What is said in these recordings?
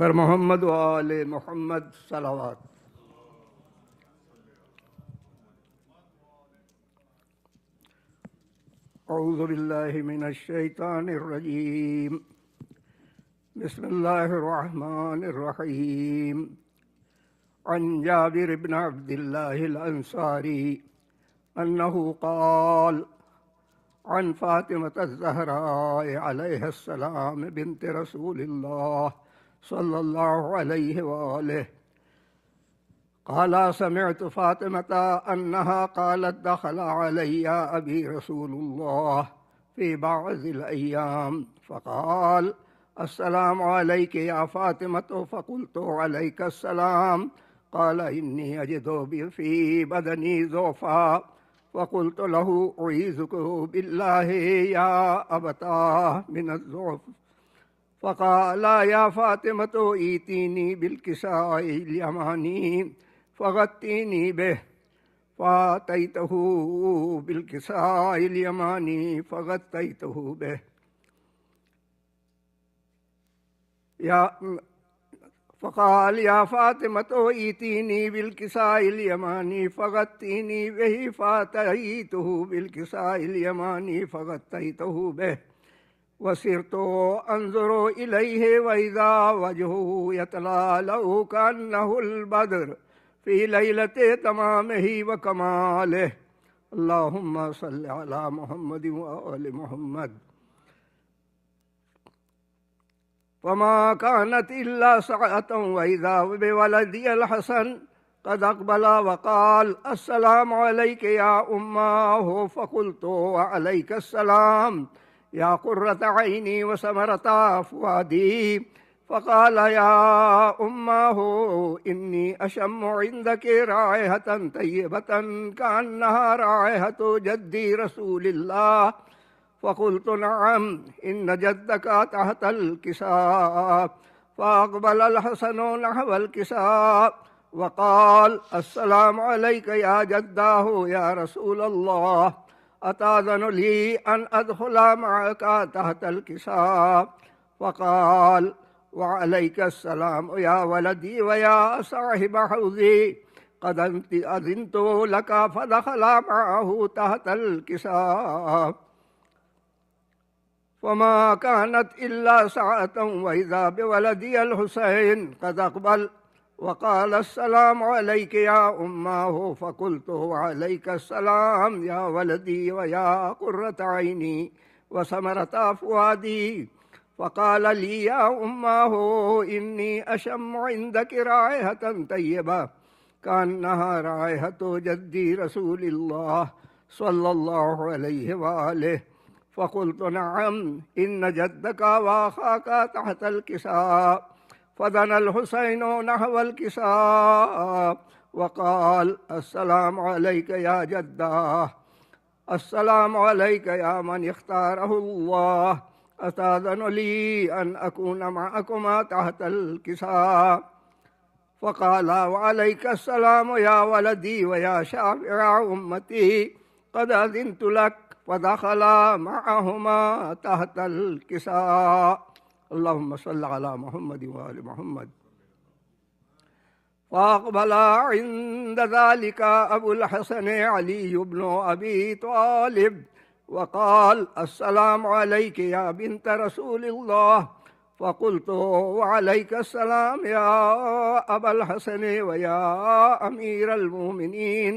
बर मोहम्मद व आले मोहम्मद सलावत। औज़ु बिल्लाहि मिनश शैतानिर रजीम। बिस्मिल्लाहिर रहमानिर रहीम। अन जाबिर इब्न अब्दिल्लाहिल अंसारी अन्नहु क़ाल अन फ़ातिमत अल-ज़हरा अलैहिस्सलाम बिन्त रसूलिल्लाह सल्लल्लाहु अलैहि वआलिहि क़ाल समिअतु फ़ातिमता अन्नहा क़ालत दख़ल अलैया अबी रसूलुल्लाह फ़ी बअज़िल अय्याम फ़क़ाल अस्सलामु अलैका या फ़ातिमतु फ़क़ुल्तु अलैका अस्सलाम क़ाल इन्नी अजिदु फ़ी बदनी ज़ुअफ़ा फ़क़ुल्तु लहु उईज़ुका बिल्लाहि या अबताह मिनज़्ज़ुअफ़ फ़क़ाल या फ़ातिमतु ईतीनी बिल्किसाइल यमानी फ़ग़त्तीनी बिह फ़अतैतहु बिल्किसाइल यमानी फ़ग़त्तैतहु बिह फ़क़ाल या फ़ातिमतु ईतीनी बिल्किसाइल यमानी फ़ग़त्तीनी बिही फ़अतैतहु बिल्किसाइल यमानी फ़ग़त्तैतहु बिह वसिरतु अंज़ुरु इलैहि वइज़ा वजहुहु यतलाअलउ कअन्नहुल बद्र फ़ी लैलति तमामिही व कमालिहि। अल्लाहुम्मा सल्लि अला मुहम्मद व आलि मुहम्मद। फ़मा कानत इल्ला सअतन वइज़ा बिवलदियल हसन क़द अक़बला वक़ाल अस्सलामु अलैका या उम्माहु फ़क़ुल्तु अलैका अस्सलाम या क़ुर्रता ऐनी व समरता फ़ुआदी फ़क़ाल या उम्माहु इन्नी अशम्मु इंदकी राइहतन तय्यबतन कअन्नहा राइहतु जद्दी रसूलिल्लाह फ़क़ुल्तु नअम इन्न जद्दका तहतल किसाअ फ़अक़बलल हसनु नहवल किसाअ वक़ाल अस्सलामु अलैका या जद्दाहु या रसूलल्लाह अताज़नु ली अन अदख़ुला मअका तहतल किसाअ फ़क़ाल वअलैका अस्सलाम या वलदी व या साहिब हौज़ी क़द अज़िनतु लका फ़दख़ला मअहु तहतल किसाअ फ़मा कानत इल्ला सअतन वइज़ा बिवलदियल हुसैन क़द अक़बल वक़ाल अस्सलामु अलैका या उम्माहु फ़क़ुल्तु अलैका अस्सलाम या वलदी व या क़ुर्रता ऐनी व समरता फ़ुआदी फ़क़ाल ली या उम्माहु इन्नी अशम्मु इंदकी राइहतन तय्यबा कअन्नहा राइहतु जद्दी रसूलिल्लाह सल्लल्लाहु अलैहि वआलिहि फ़क़ुल्तु नअम इन्न जद्दका व अख़ाका तहतल किसाअ फ़दनल हुसैनु नहवल किसाअ वक़ाल अस्सलामु अलैका या जद्दाह अस्सलामु अलैका या मन इख़्तारहुल्लाह अताज़नु ली अन अकून मअकुमा तहतल किसाअ फ़क़ाला वअलैका अस्सलाम या वलदी व या शाफ़िअ उम्मती क़द अज़िनतु लक फ़दख़ला मअहुमा तहतल किसाअ। अल्लाहुम्मा सल्लि अला मुहम्मद व आलि मुहम्मद। फ़अक़बला इंद ज़ालिका अबुल हसन अली इब्न अबी तालिब वक़ाल अस्सलामु अलैका या बिन्त रसूलिल्लाह फ़क़ुल्तु वअलैका अस्सलाम या अबल हसन व या अमीरल मोमिनीन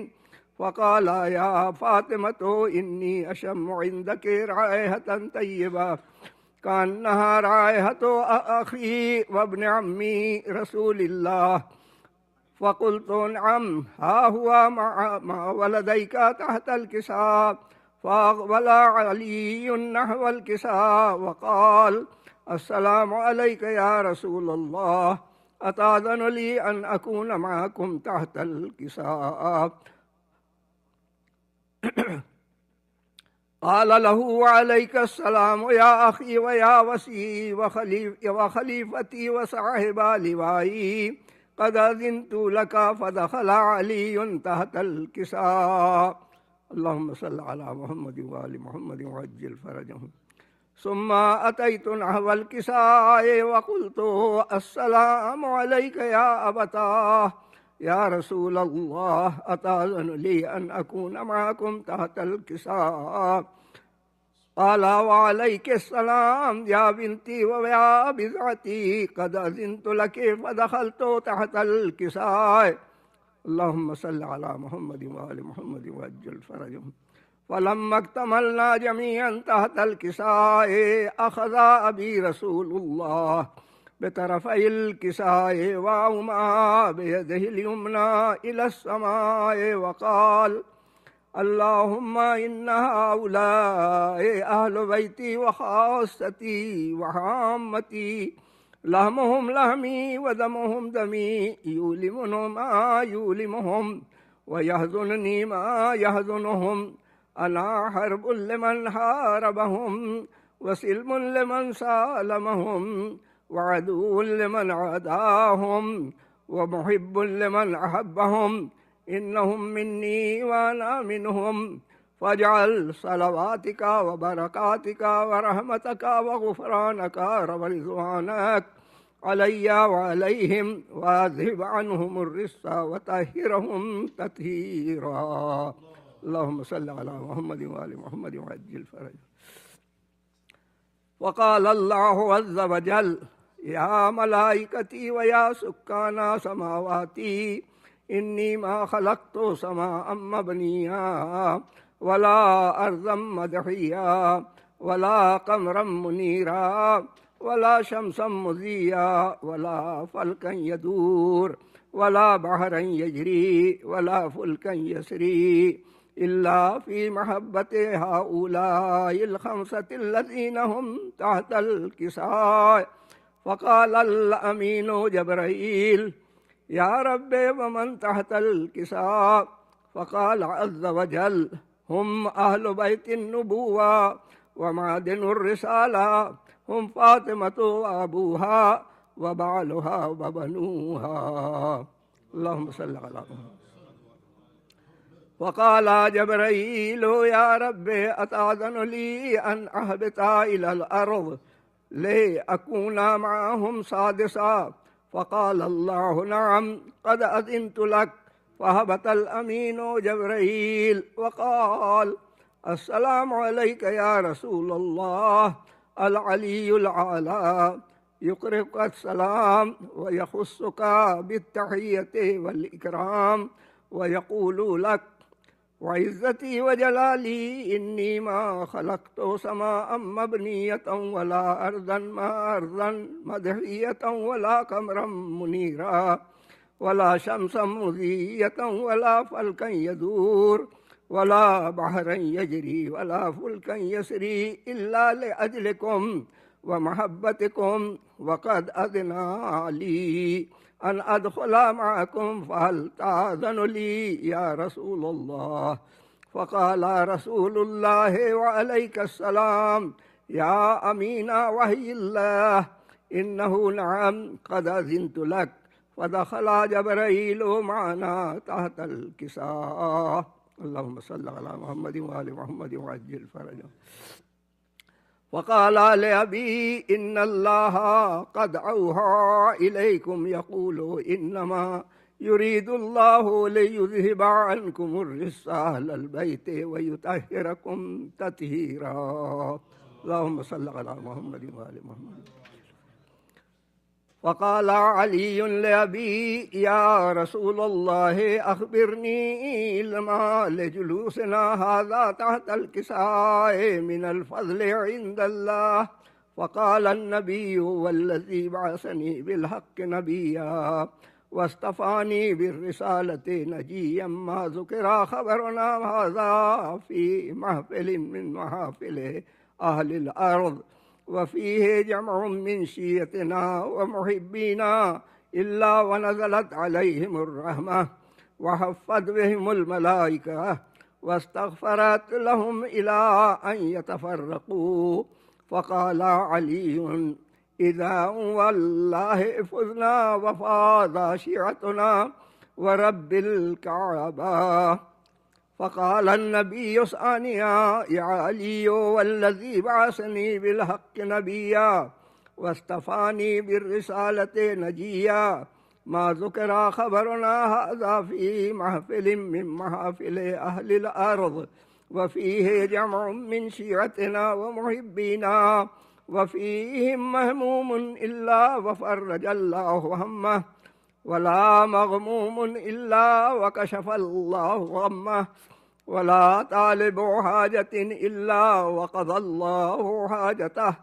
फ़क़ाल या फ़ातिमतु इन्नी अशम्मु इंदकी राइहतन तय्यबा कअन्नहा राइहतु अख़ी व इब्न अम्मी रसूलिल्लाह फ़क़ुल्तु नअम हा हुवा मा वलदैका तहतल किसाअ फ़अक़बल अलीयुन नहवल किसाअ वक़ाल अस्सलामु अलैका या रसूलल्लाह अताज़नु ली अन अकून मअकुम तहतल किसाअ क़ाल लहू वअलैका अस्सलाम या अख़ी व या वसी व ख़लीफ़ती व साहिबा लिवाई क़द अज़िनतु लका फ़दख़ला अलीयुन तहतल किसाअ। अल्लाहुम्मा सल्लि अला मुहम्मद व आलि मुहम्मद व अज्जिल फ़रजहुम। ثم أتيت نحو الكساء وقلت السلام عليك يا أبتاه يا رسول الله أتأذن لي أن أكون معكم تحت الكساء؟ قال وعليك السلام يا بنتي ويا بضعتي قد أذنت لك فدخلت تحت الكساء. اللهم صل على محمد وآل محمد وعجل فرجهم. فلما اكتملنا جميعا تحت الكساء أخذ أبي رسول الله بطرفي الكساء وأومأ بيده اليمنى إلى السماء وقال اللهم إن هؤلاء أهل بيتي وخاصتي وعامتي لحمهم لحمي ودمهم دمي يؤلمهم ما يؤلمهم ويحزنني ما يحزنهم. أنا حرب لمن حاربهم وسلم لمن سالمهم وعدو لمن عاداهم ومحب لمن أحبهم. إنهم مني وأنا منهم. فاجعل صلواتك وبركاتك ورحمتك وغفرانك ورضوانك علي وعليهم واذهب عنهم الرجس وطهرهم تطهيرا. اللهم صل على محمد وآل محمد وعجل فرجهم. وقال الله عز وجل يا ملائكتي ويا سكان سماواتي إني ما خلقت سماء مبنيا ولا أرضا مدحيا ولا قمرا منيرا ولا شمسا مضيا ولا فلكا يدور ولا بحرا يجري ولا فلكا يسري إلا في محبة هؤلاء الخمسة الذين هم تحت الكساء. فقال الأمين جبرائيل يا رب ومن تحت الكساء؟ فقال عز وجل هم أهل بيت النبوة ومعدن الرسالة، هم فاطمة وأبوها وبعلها وبنوها. اللهم صل على محمد. وقال جبرائيل يا رب أتأذن لي أن أهبط إلى الأرض لأكون معهم سادسا؟ فقال الله نعم قد أذنت لك. فهبط الأمين جبرائيل وقال السلام عليك يا رسول الله العلي الأعلى، يقرئك السلام ويخصك بالتحية والإكرام ويقول لك وعزتي وجلالي إني ما خلقت سماء مبنية ولا أرضا مدحية ولا قمرا منيرا ولا شمسا مضية ولا فلكا يدور ولا بحرا يجري ولا فلكا يسري إلا لأجلكم ومحبتكم، وقد أذن لي أن أدخل معكم فهل تأذن لي يا رسول الله؟ فقال رسول الله وعليك السلام يا أمين وحي الله إنه نعم قد أذنت لك. فدخل جبرائيل معنا تحت الكساء. اللهم صل على محمد وآل محمد وعجل فرجهم. وقال لأبي إن الله قد أوحى إليكم يقول إنما يريد الله ليذهب عنكم الرجس أهل البيت ويطهركم تطهيرا. اللهم صل على محمد وآل محمد. وقال علي لأبي يا رسول الله أخبرني لما لجلوسنا هذا تحت الكساء من الفضل عند الله. فقال النبي والذي بعثني بالحق نبيا واصطفاني بالرسالة نجيا ما ذكر خبرنا هذا في محفل من محافل أهل الأرض وفيه جمع من شيتنا ومحبينا إلا ونزلت عليهم الرحمة وحفت بهم الملائكة واستغفرت لهم إلى أن يتفرقوا. فقال علي إذا والله فزنا وفاض شيعتنا ورب الكعبة. فقال النبي ثانيا يا علي والذي بعثني بالحق نبيا واصطفاني بالرسالة نجيا ما ذكر خبرنا هذا في محفل من محافل أهل الأرض وفيه جمع من شيعتنا ومحبينا وفيهم مهموم إلا وفرج الله همه ولا مغموم إلا وكشف الله غمه ولا طالب حاجة إلا وقضى الله حاجته.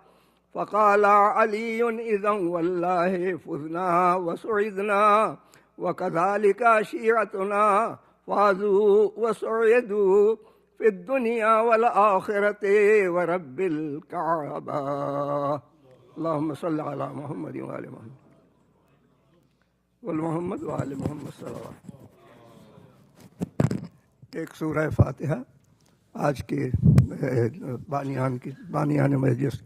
فقال علي إذا والله فزنا وسعدنا وكذلك شيعتنا فازوا وسعدوا في الدنيا والآخرة ورب الكعبة. اللهم صل على محمد وآل محمد والمحمد وآل محمد صلی اللہ علیہ وسلم. ایک سورہ فاتحہ آج کے بانیان مجلس.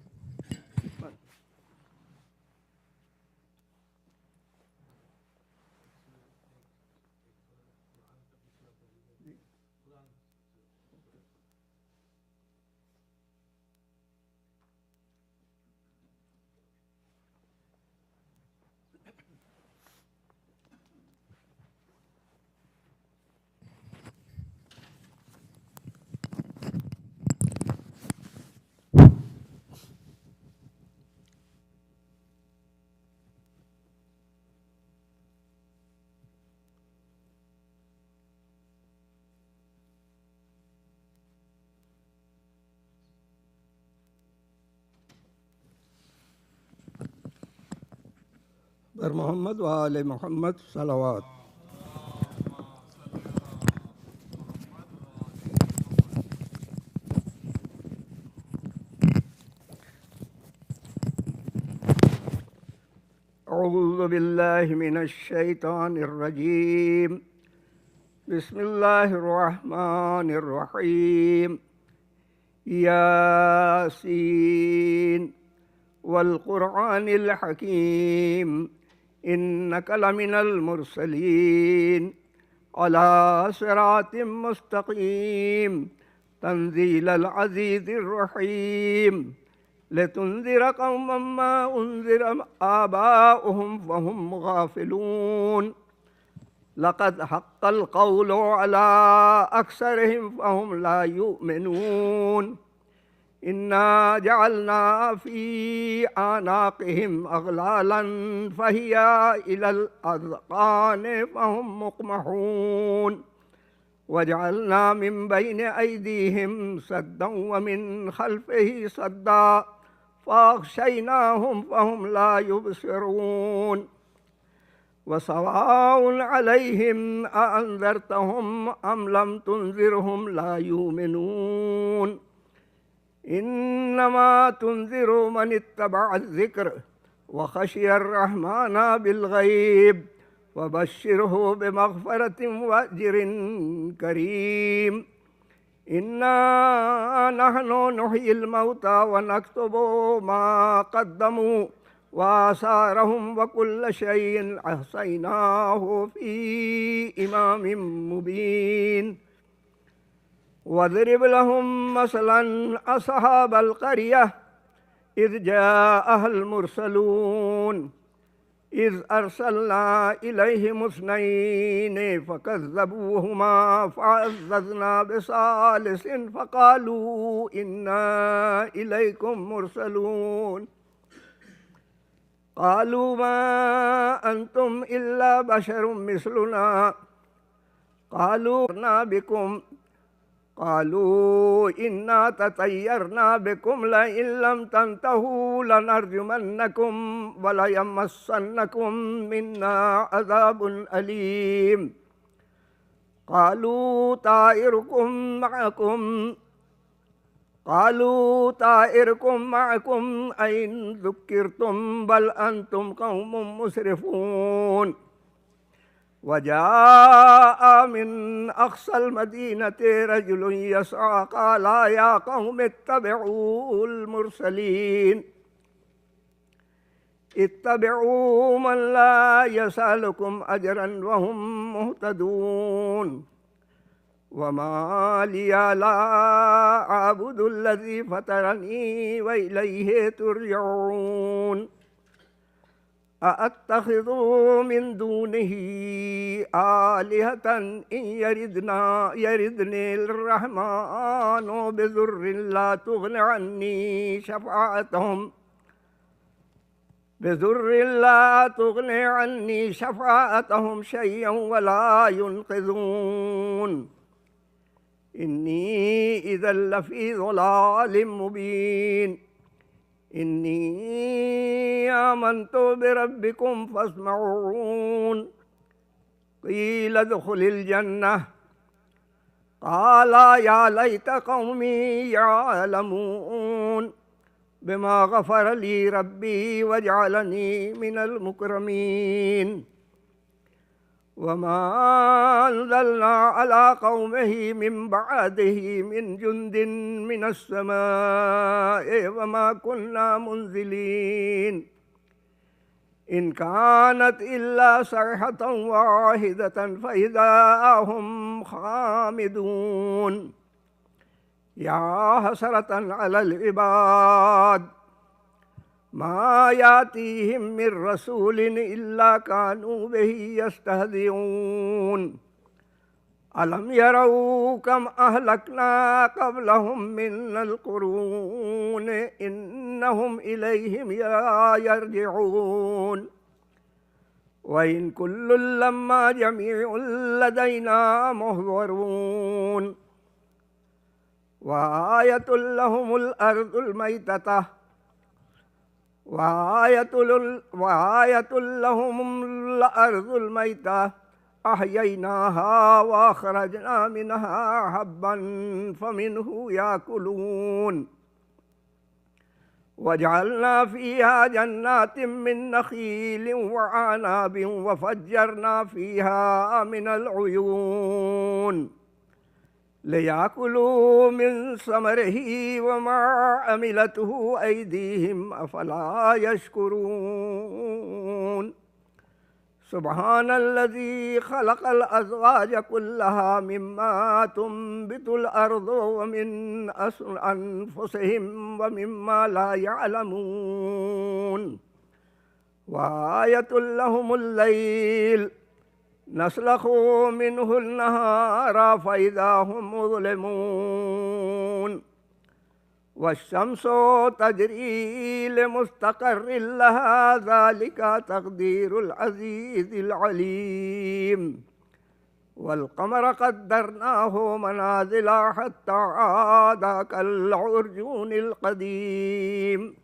بر محمد و آل محمد صلوات. اعوذ باللہ من الشیطان الرجیم. بسم اللہ الرحمن الرحیم. یاسین والقرآن الحکیم إنك لمن المرسلين على صراط مستقيم تنزيل العزيز الرحيم لتنذر قوما ما أنذر آباؤهم فهم غافلون لقد حق القول على أكثرهم فهم لا يؤمنون إنا جعلنا في أعناقهم أغلالا فهي إلى الأذقان فهم مقمحون وجعلنا من بين أيديهم سدا ومن خلفه سدا فأغشيناهم فهم لا يبصرون وسواء عليهم أأنذرتهم أم لم تنذرهم لا يؤمنون إنما تنذر من اتبع الذكر وخشي الرحمن بالغيب وبشره بمغفرة وأجر كريم. إنا نحن نحيي الموتى ونكتب ما قدموا وآثارهم وكل شيء أحصيناه في إمام مبين. واضرب لهم مثلا أصحاب القرية إذ جاءها المرسلون إذ أرسلنا إليهم اثنين فكذبوهما فعززنا بثالث فقالوا إنا إليكم مرسلون قالوا ما أنتم إلا بشر مثلنا قالوا إنا تطيرنا بكم لئن لم تنتهوا لنرجمنكم وليمسنكم منا عذاب أليم. قالوا طائركم معكم أئن ذكرتم بل أنتم قوم مسرفون. وجاء من أقصى المدينة رجل يسعى قال يا قوم اتبعوا المرسلين اتبعوا من لا يسألكم أجرا وهم مهتدون. وما لي لا أعبد الذي فطرني وإليه ترجعون أأتخذ من دونه آلهة إن يردني الرحمن بضر لا تغني عني شفاعتهم شيئا ولا ينقذون إني إذا لفي ضلال مبين إني آمنت بربكم فاسمعون قيل ادخل الجنة قال يا ليت قومي يعلمون بما غفر لي ربي وجعلني من المكرمين وما أنزلنا على قومه من بعده من جند من السماء وما كنا منزلين إن كانت إلا صيحة واحدة فإذا هم خامدون يا حسرة على العباد ما يأتيهم من رسول إلا كانوا به يستهزئون ألم يروا كم أهلكنا قبلهم من القرون إنهم إليهم لا يرجعون وإن كل لما جميع لدينا محضرون وآية لهم الأرض الميتة وآية لهم الأرض الميتة أحييناها وأخرجنا منها حبا فمنه يأكلون وجعلنا فيها جنات من نخيل وعناب وفجرنا فيها من العيون ليأكلوا من ثمره وما عملته أيديهم أفلا يشكرون سبحان الذي خلق الأزواج كلها مما تنبت الأرض ومن أنفسهم ومما لا يعلمون وآية لهم الليل نسلخ منه النهار فإذا هم مظلمون والشمس تجري لمستقر لها ذلك تقدير العزيز العليم والقمر قدرناه منازل حتى عاد كالعرجون القديم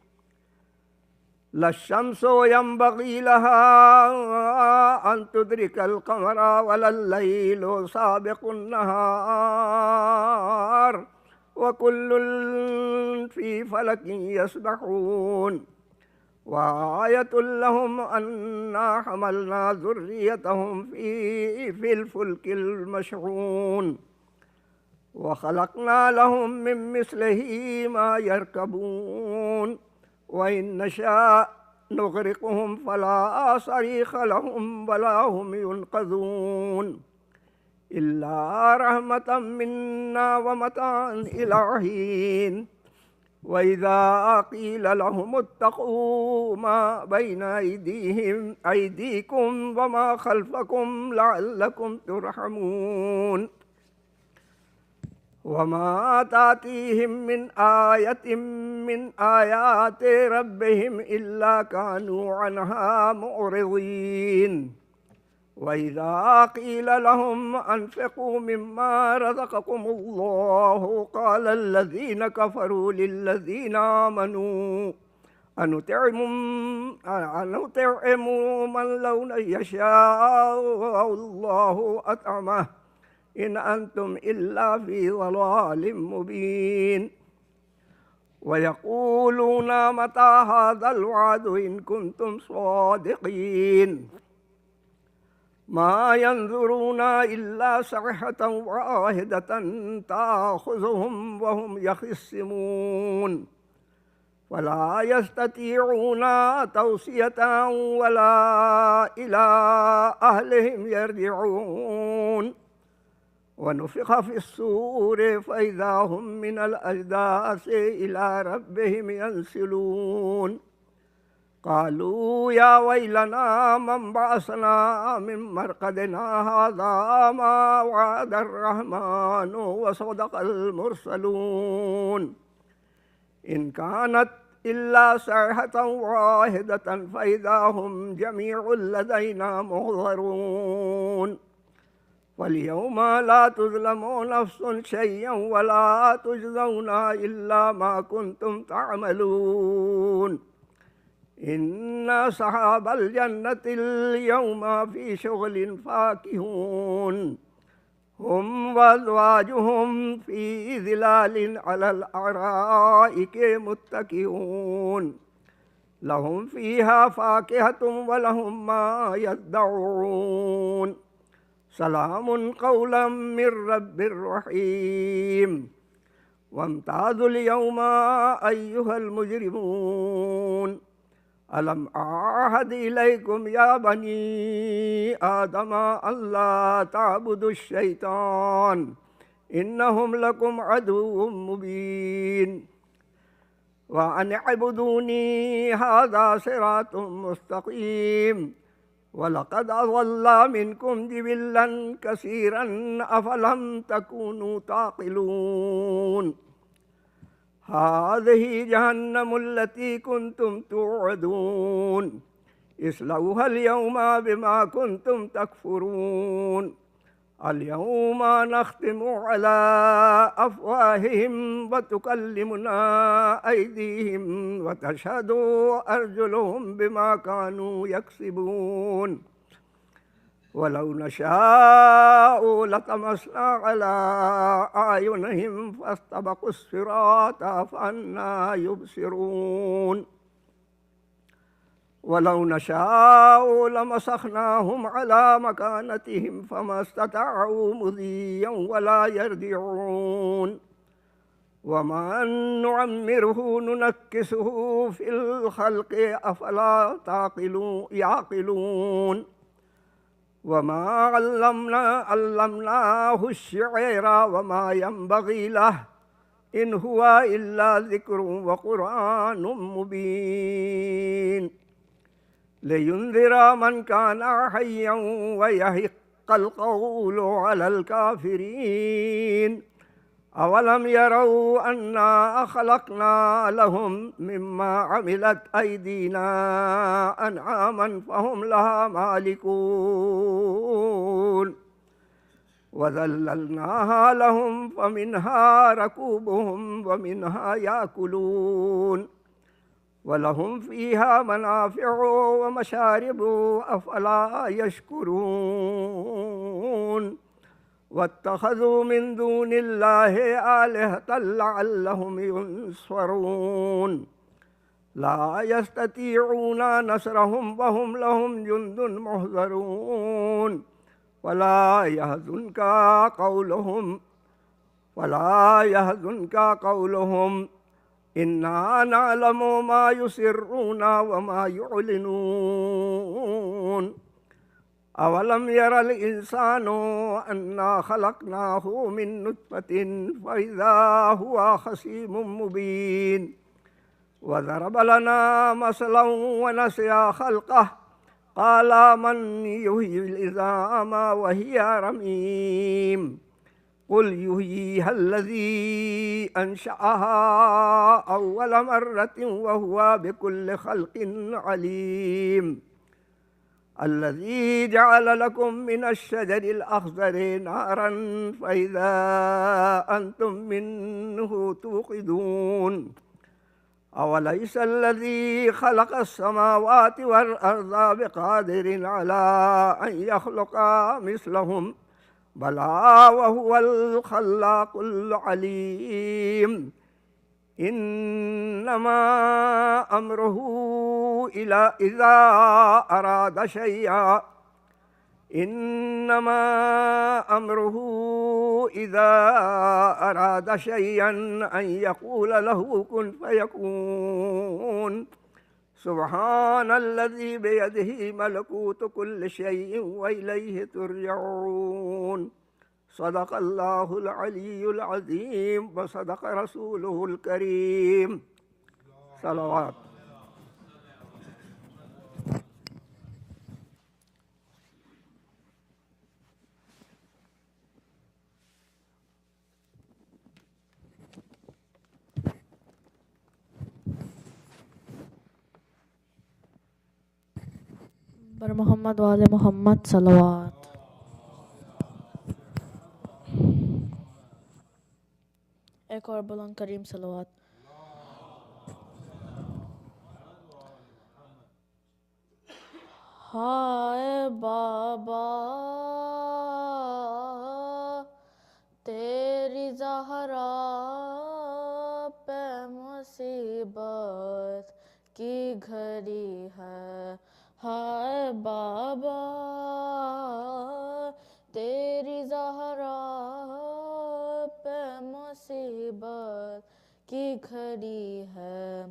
لا الشمس ينبغي لها أن تدرك القمر ولا الليل سابق النهار وكل في فلك يسبحون وآية لهم أنا حملنا ذريتهم في الفلك المشحون وخلقنا لهم من مثله ما يركبون وإن نشاء نغرقهم فلا صريخ لهم ولا هم ينقذون إلا رحمة منا ومتاعا إلى حين وإذا قيل لهم اتقوا ما بين أيديكم وما خلفكم لعلكم ترحمون وما تأتيهم من آية من آيات ربهم إلا كانوا عنها معرضين وإذا قيل لهم أنفقوا مما رزقكم الله قال الذين كفروا للذين آمنوا أنطعم من لو يشاء الله أطعمه إن أنتم إلا في ضلال مبين ويقولون متى هذا الوعد إن كنتم صادقين ما ينظرون إلا صيحة واحدة تأخذهم وهم يخصمون ولا يستطيعون توصية ولا إلى أهلهم يرجعون ونفخ في الصور فإذا هم من الأجداث إلى ربهم ينسلون قالوا يا ويلنا من بعثنا من مرقدنا هذا ما وعد الرحمن وصدق المرسلون إن كانت إلا صيحة واحدة فإذا هم جميع لدينا محضرون فاليوم لا تظلم نفس شيئا ولا تجزون إلا ما كنتم تعملون إن أصحاب الجنة اليوم في شغل فاكهون هم وأزواجهم في ظلال على الأرائك متكئون لهم فيها فاكهة ولهم ما يدعون سلام قولا من رب رحيم وامتازوا اليوم أيها المجرمون ألم أعهد إليكم يا بني آدم ألا تعبدوا الشيطان إنهم لكم عدو مبين وأن اعبدوني هذا صراط مستقيم ولقد أضل منكم جبلا كثيرا أفلم تكونوا تعقلون هذه جهنم التي كنتم توعدون اصلوها اليوم بما كنتم تكفرون اليوم نختم على أفواههم وتكلمنا أيديهم وتشهد أرجلهم بما كانوا يكسبون ولو نشاء لطمسنا على أعينهم فاستبقوا الصراط فأنى يبصرون ولو نشاء لمسخناهم على مكانتهم فما استطاعوا مضيا ولا يرجعون وما نعمره ننكسه في الخلق أفلا يعقلون وما علمناه الشعر وما ينبغي له إن هو إلا ذكر وقرآن مبين لينذر من كان حيا ويحق القول على الكافرين أولم يروا أنا خلقنا لهم مما عملت أيدينا أنعاما فهم لها مالكون وذللناها لهم فمنها ركوبهم ومنها يأكلون ولهم فيها منافع ومشارب أفلا يشكرون واتخذوا من دون الله آلهة لعلهم ينصرون لا يستطيعون نصرهم وهم لهم جند محضرون ولا يحزنك قولهم إنا نعلم ما يسرون وما يعلنون أولم ير الإنسان أنا خلقناه من نطفة فإذا هو خصيم مبين وضرب لنا مثلا ونسي خلقه قال من يحيي العظام وهي رميم قل يحييها الذي أنشأها أول مرة وهو بكل خلق عليم الذي جعل لكم من الشجر الأخضر نارا فإذا أنتم منه توقدون أوليس الذي خلق السماوات والأرض بقادر على أن يخلق مثلهم بلى وهو الخلاق العليم إنما أمره إذا أراد شيئا أن يقول له كن فيكون سبحان الذي بيده ملكوت كل شيء وإليه ترجعون صدق اللہ العلی العظیم وصدق رسولہ الکریم. صلوات. بر محمد وآل محمد صلوات. ایک اور بلند کریم صلوات. ہائے بابا تیری زہرا پہ مصیبت کی گھڑی ہے. ہائے بابا تیری زہرا پہ مصیبت کی گھڑی ہے.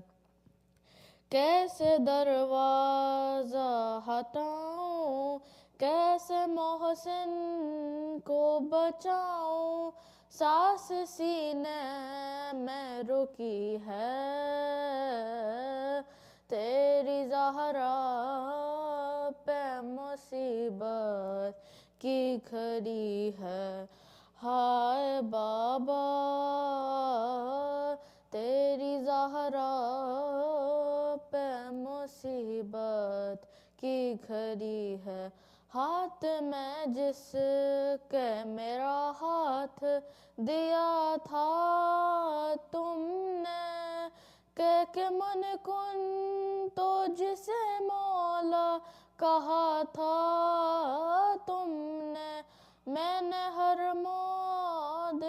کیسے دروازہ ہٹاؤں کیسے محسن کو بچاؤں سانس سینے میں رکی ہے. تیری زہرا پہ مصیبت کی گھڑی ہے. ہائے بابا تیری زہرا پہ مصیبت کی گھڑی ہے. ہاتھ میں جس کے میرا ہاتھ دیا تھا تم نے کہ من کن تو جسے مولا کہا تھا تم نے. میں نے ہر موت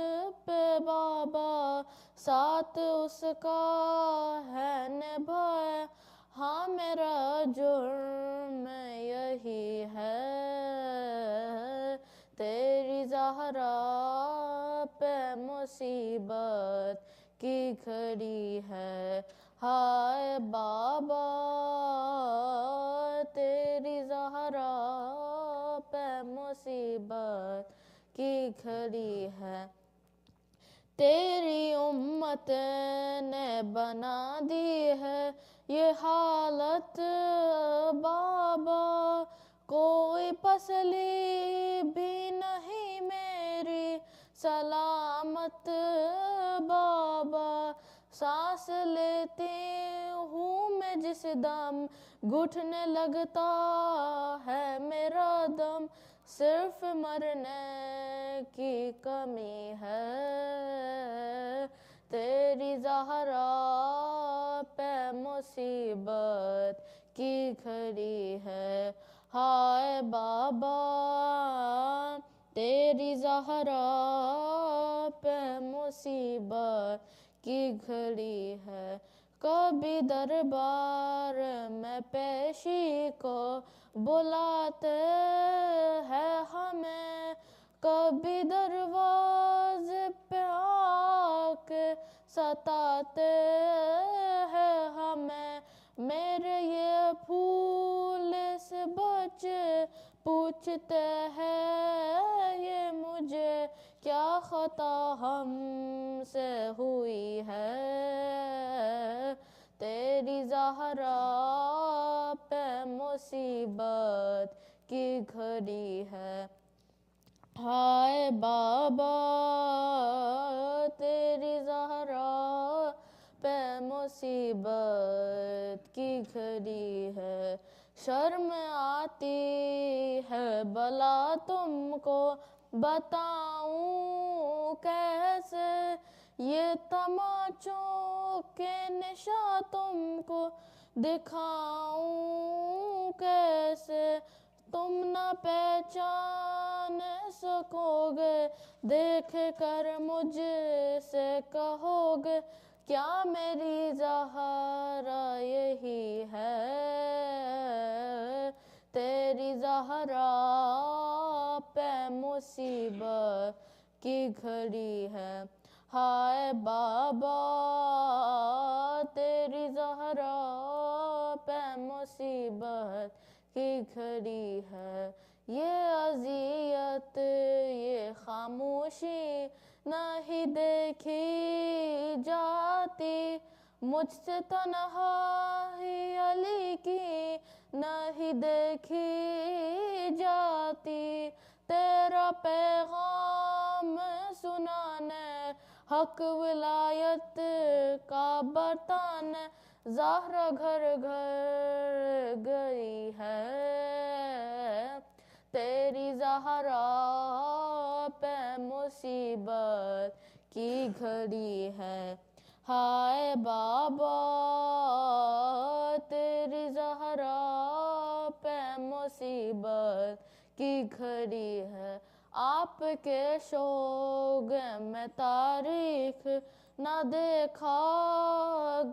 پہ بابا ساتھ اس کا ہے نبھایا. ہاں میرا جرم یہی ہے تیری زہرا پہ مصیبت کی گھڑی ہے. ہائے بابا تیری زہرا پہ مصیبت کی گھڑی ہے. تیری امت نے بنا دی ہے یہ حالت بابا کوئی پسلی بھی نہیں میری سلامت بابا. سانس لیتی ہوں میں جس دم گھٹنے لگتا ہے میرا دم صرف مرنے کی کمی ہے. تیری زہرا پہ مصیبت کی گھڑی ہے. ہائے بابا تیری زہرا پہ مصیبت کی گھڑی ہے. کبھی دربار میں پیشی کو بلاتے ہیں ہمیں کبھی دروازے پہ آ کے ستاتے ہیں ہمیں. میرے یہ پھول سے بچے پوچھتے ہیں یہ مجھے کیا خطا ہم سے ہوئی ہے. تیری زہرا پہ مصیبت کی گھڑی ہے. ہائے بابا تیری زہرا پہ مصیبت کی گھڑی ہے. شرم آتی ہے بلا تم کو بتاؤں کیسے یہ تماچوں کے نشاں تم کو دکھاؤں کیسے. تم نہ پہچان سکو گے دیکھ کر مجھ سے کہو گے کیا میری زہرا یہی ہے. تیری زہرا پہ مصیبت کی گھڑی ہے. ہائے بابا تیری زہرا پہ مصیبت کی گھڑی ہے. یہ اذیت वक्त ये खामोशी नहीं देखी जाती, मुझसे तन्हा ही अली की नहीं देखी जाती, तेरा पैगाम सुनाने हक विलायत का बताने ज़हरा घर घर गई है, तेरी ज़हरा पे मुसीबत की घड़ी है, हाय बाबा तेरी ज़हरा पे मुसीबत की घड़ी है, आपके शोग में तारीख न देखा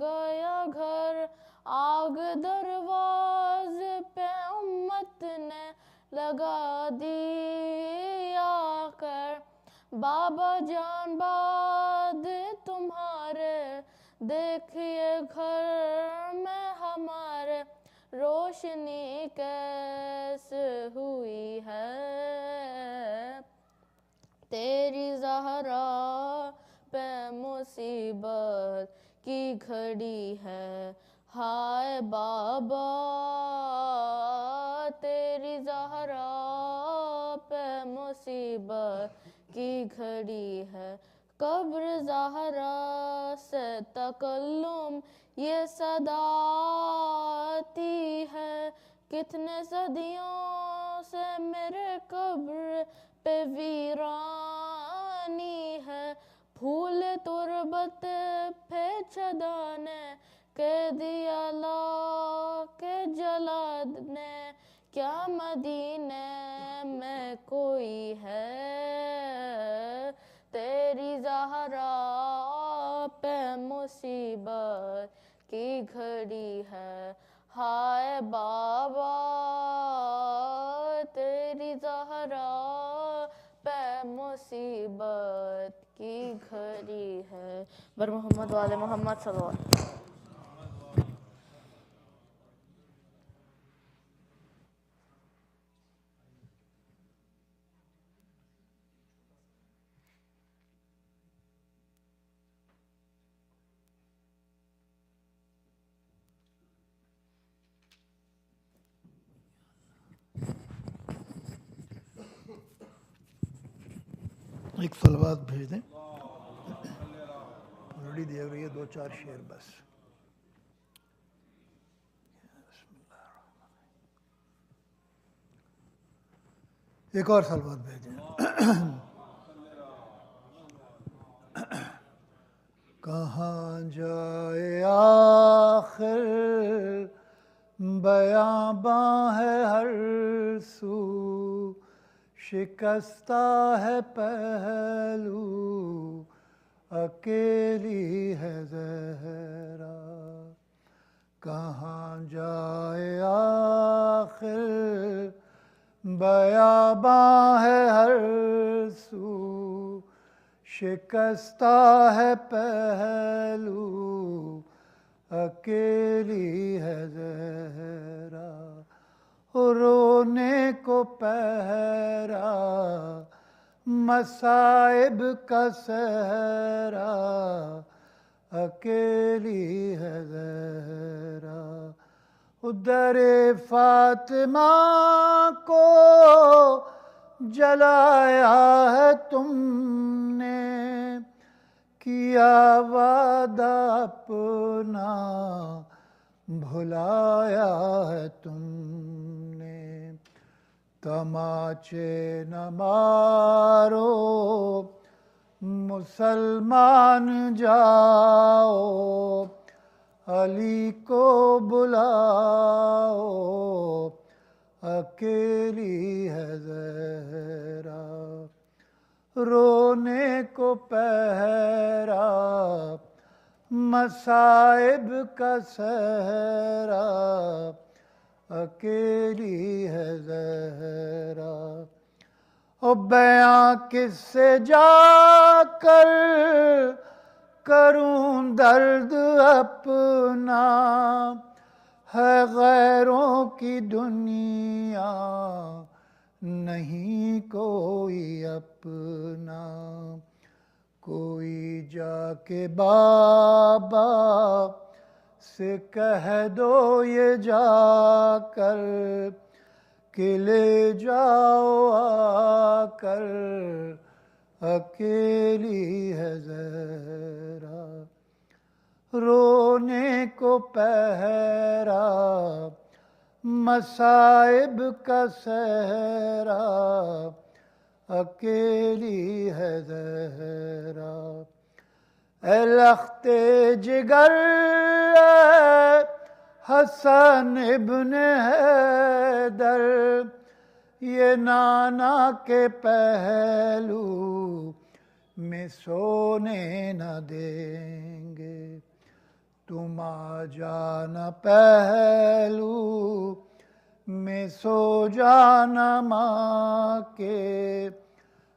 गया घर, आग दरवाज़े पे उम्मत ने लगा दी आकर, बाबा जान बाद तुम्हारे देखिए घर में हमारे रोशनी कैसे हुई है, तेरी ज़हरा पे मुसीबत की घड़ी है, हाय बाबा तेरी ज़हरा पे मुसीबत की घड़ी है, कब्र ज़हरा से तकल्लुम ये सदा आती है, कितने सदियों से मेरे कब्र पे वीरानी है, फूल तुरबत पे छदाने के दिया ला के जला ने, क्या मदीने में कोई है, तेरी ज़हरा पे मुसीबत की घड़ी है, हाय बाबा तेरी ज़हरा पे मुसीबत की घड़ी है, बर मोहम्मद वाले मोहम्मद सल्लल्लाहु। एक सलवात भेज दें, ऑलरेडी दिया गई है, 2-4 शेर बस। एक और सलवात भेजें। कहाँ जाए आखिर बयाबां है हर सू, शिकस्ता है पहलू अकेली है ज़हरा, कहाँ जाए आखिर बयाबां है हर सू, शिकस्ता है पहलू अकेली है ज़हरा, रोने को पहरा मसाइब का सहरा अकेली है ज़हरा, उदरे फातिमा को जलाया है तुमने, किया वादा अपना भुलाया है तुमने, तमाचे न मारो मुसलमान जाओ, अली को बुलाओ अकेली है ज़हरा, रोने को पहरा मसाइब का सहरा अकेली है ज़हरा, ओ बयां किससे जाकर करूं दर्द अपना, है गैरों की दुनिया نہیں کوئی اپنا، کوئی جا کے بابا سے کہہ دو یہ جا کر کہ لے جاؤ آ کر، اکیلی ہے زہرا رونے کو پہرا، مصائب کا صحرا، اکیلی ہے زہرا۔ اے لخت جگر اے حسن ابن حیدر، یہ نانا کے پہلو میں سونے نہ دیں گے، تم آ جانا پہلو میں سو جانا ماں کے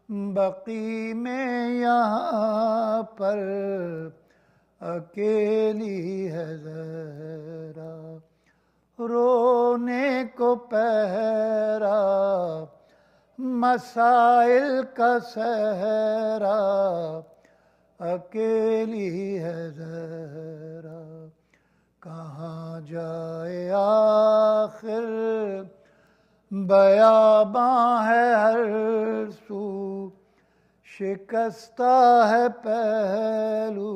بقی میں، یہاں پر اکیلی ہے زہرا رونے کو پہرا، مسائل کا صحرا، اکیلی ہے زہرا۔ کہاں جائے آخر بیاباں ہے ہر سو، شکستہ ہے پہلو،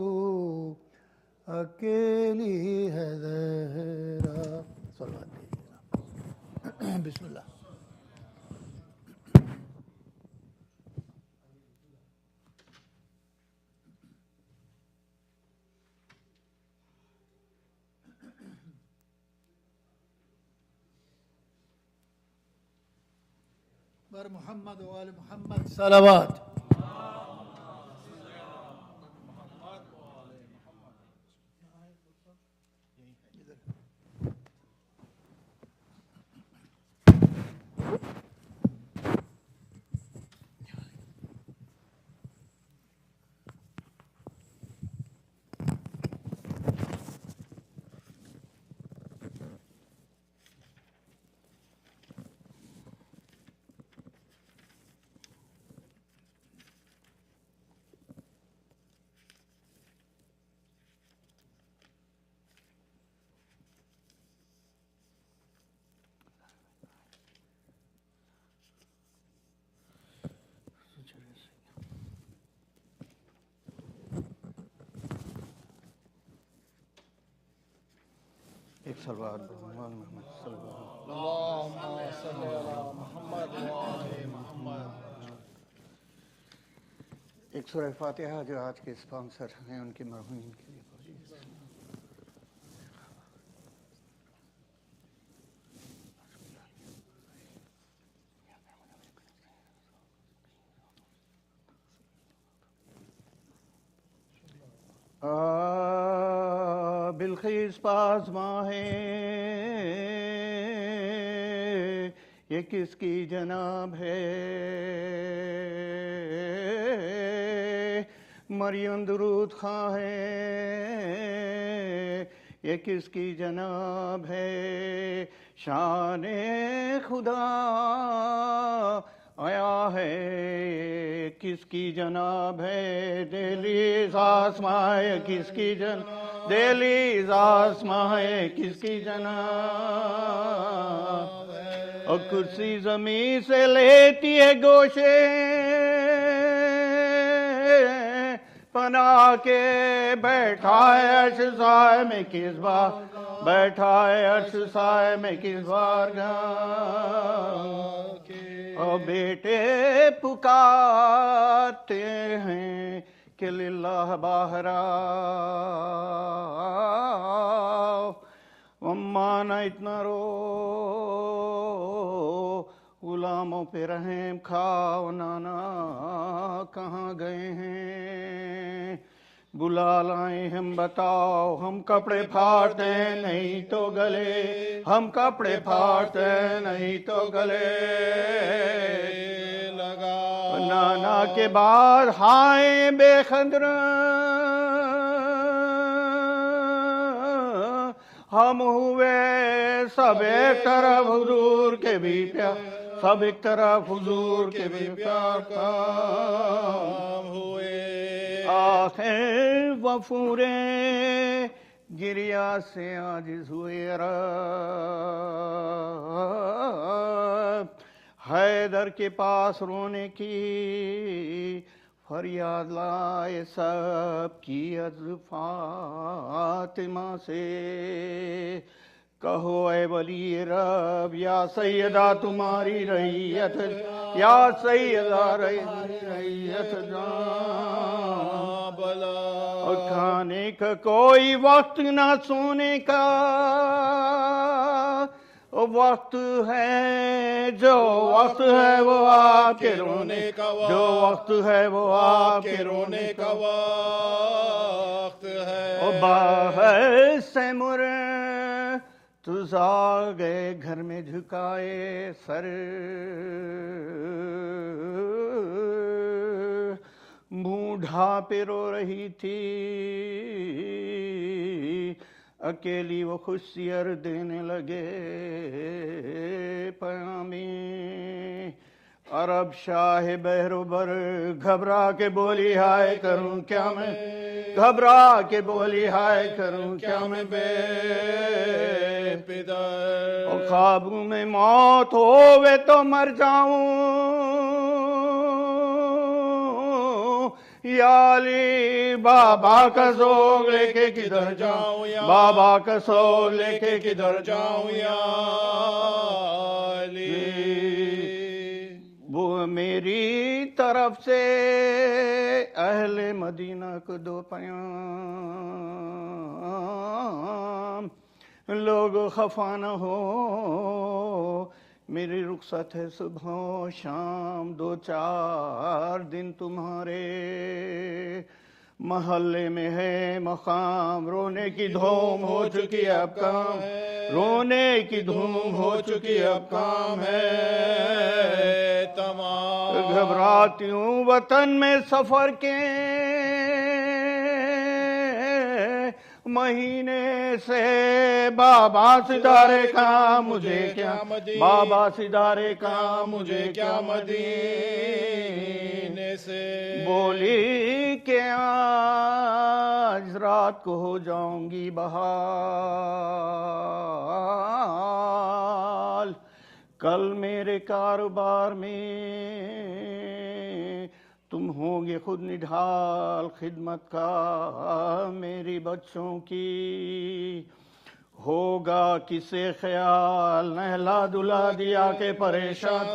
اکیلی ہے زہرا۔ بسم اللہ۔ بر محمد و آل محمد صلوات۔ ایک سلوات محمد صلی اللہ۔ ایک سورہ فاتحہ جو آج کے اسپانسر ہیں ان کے مرحومین کے لیے پڑھیے۔ بلخیز پازماں ہے یہ کس کی جناب ہے، مریم درود خواں ہے یہ کس کی جناب ہے، شان خدا آیا ہے کس کی جناب ہے، دہلیز آسماں کس کی جناب، دہلیز آسماں کس کی جناب، اور کرسی زمین سے لیتی ہے گوشے، پناہ کے بیٹھا ہے عرش سائے میں کس بار، بیٹھا ہے عرش سائے میں کس بار اور بیٹے پکارتے ہیں کہ للہ باہر آؤ، اماں نہ اتنا رو، غلاموں پہ رحم کھاؤ، نانا کہاں گئے ہیں، بلا لائیں ہم بتاؤ، ہم کپڑے پھاڑتے نہیں تو گلے، ہم کپڑے پھاڑتے نہیں تو گلے لگا، نانا کے بعد ہائیں بے خدر ہم ہوئے سب ایک طرف حضور کے بھی پیار، سب ایک طرف حضور کے بھی پیار کام ہوئے آخر وفورے گریا سے عاجز ہوئے رب حیدر کے پاس رونے کی فریاد لائے سب کی از فاطمہ سے کہو اے ولی رب یا سیدہ تمہاری رعیت یا سیدہ رعیت جان بلا اور کھانے کا کوئی وقت نہ سونے کا وقت ہے جو وقت ہے وہ آپ کے رونے کا جو وقت ہے وہ آپ کے رونے کا وقت ہے باہر سے مر تزا گئے گھر میں جھکائے سر بوڑھا پہ رو رہی تھی اکیلی وہ خوشیار دینے لگے پیامی عرب شاہ بہروبر گھبرا کے بولی ہائے کروں کیا میں گھبرا کے بولی ہائے کروں کیا میں بے پدر اور خوابوں میں موت ہووے تو مر جاؤں یا علی بابا کا سوگ لے کے کدھر جاؤں بابا کا سوگ لے کے کدھر جاؤں یا علی وہ میری طرف سے اہل مدینہ کو دو پیام لوگ خفا نہ ہو میری رخصت ہے صبح و شام 2-4 دن تمہارے محلے میں ہے مقام رونے کی دھوم ہو چکی اب کام رونے کی دھوم ہو چکی اب کام ہے تمام گھبراتی ہوں وطن میں سفر کے مہینے سے بابا ستارے کا مجھے کیا بابا ستارے کا مجھے کیا مدینے سے بولی کہ آج رات کو ہو جاؤں گی بحال کل میرے کاروبار میں تم ہوں گے خود نڈھال خدمت کا میری بچوں کی ہوگا کسے خیال نہلا دھلا دیا کے پریشان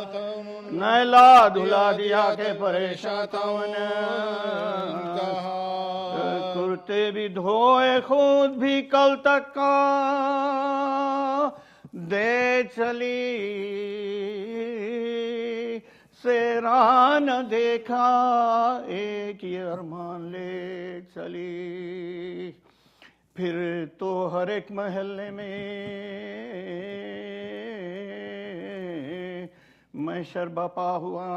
نہلا دھلا دیا کے پریشان کرتے بھی دھوئے خود بھی کل تک کا دے چلی سیران دیکھا ایک ہی ارمان لے چلی پھر تو ہر ایک محلے میں شربپا ہوا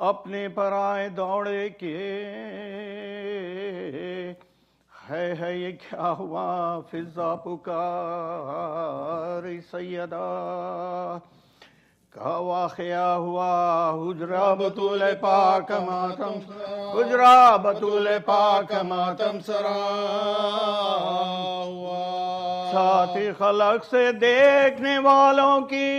اپنے پرائے دوڑے کے ہے یہ کیا ہوا فضا پکار سیدہ کا واقعہ ہوا حجرہ بطول پاک ماتم حجرہ بطول پاک ماتم سرا ہوا ساتھی خلق سے دیکھنے والوں کی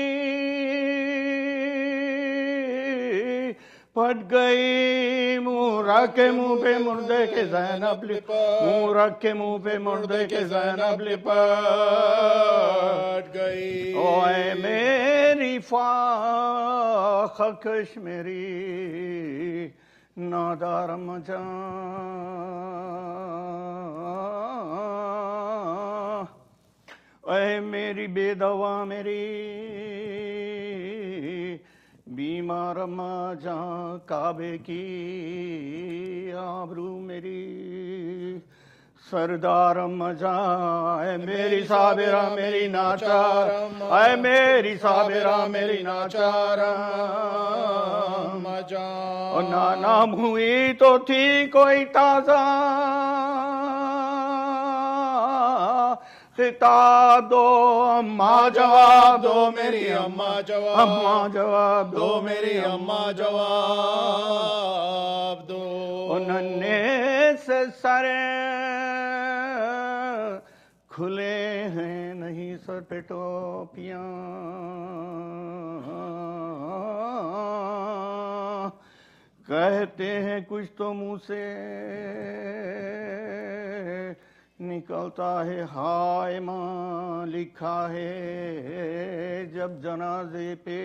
پھٹ گئی منہ رکھ کے منہ پہ مردے کے زینب منہ رکھ کے منہ پہ مردے کے زینب لپٹ گئی اوے میری فاخکش میری نادار مجاں اے میری بے دوا میری بیمار ماں جان کعبے کی آبرو میری سردار مجاں اے میری صابرہ میری ناچار اے میری صابرہ میری ناچار مجاں نام ہوئی تو تھی کوئی تازہ खिताब दो अम्मा जवाब दो मेरी अम्मा जवाब अम्मा जवाब दो मेरी अम्मा जवाब दो नन्हे से सर खुले हैं नहीं सर पे टोपियां कहते हैं कुछ तो मुंह से निकलता है हाय माँ लिखा है जब जनाजे पे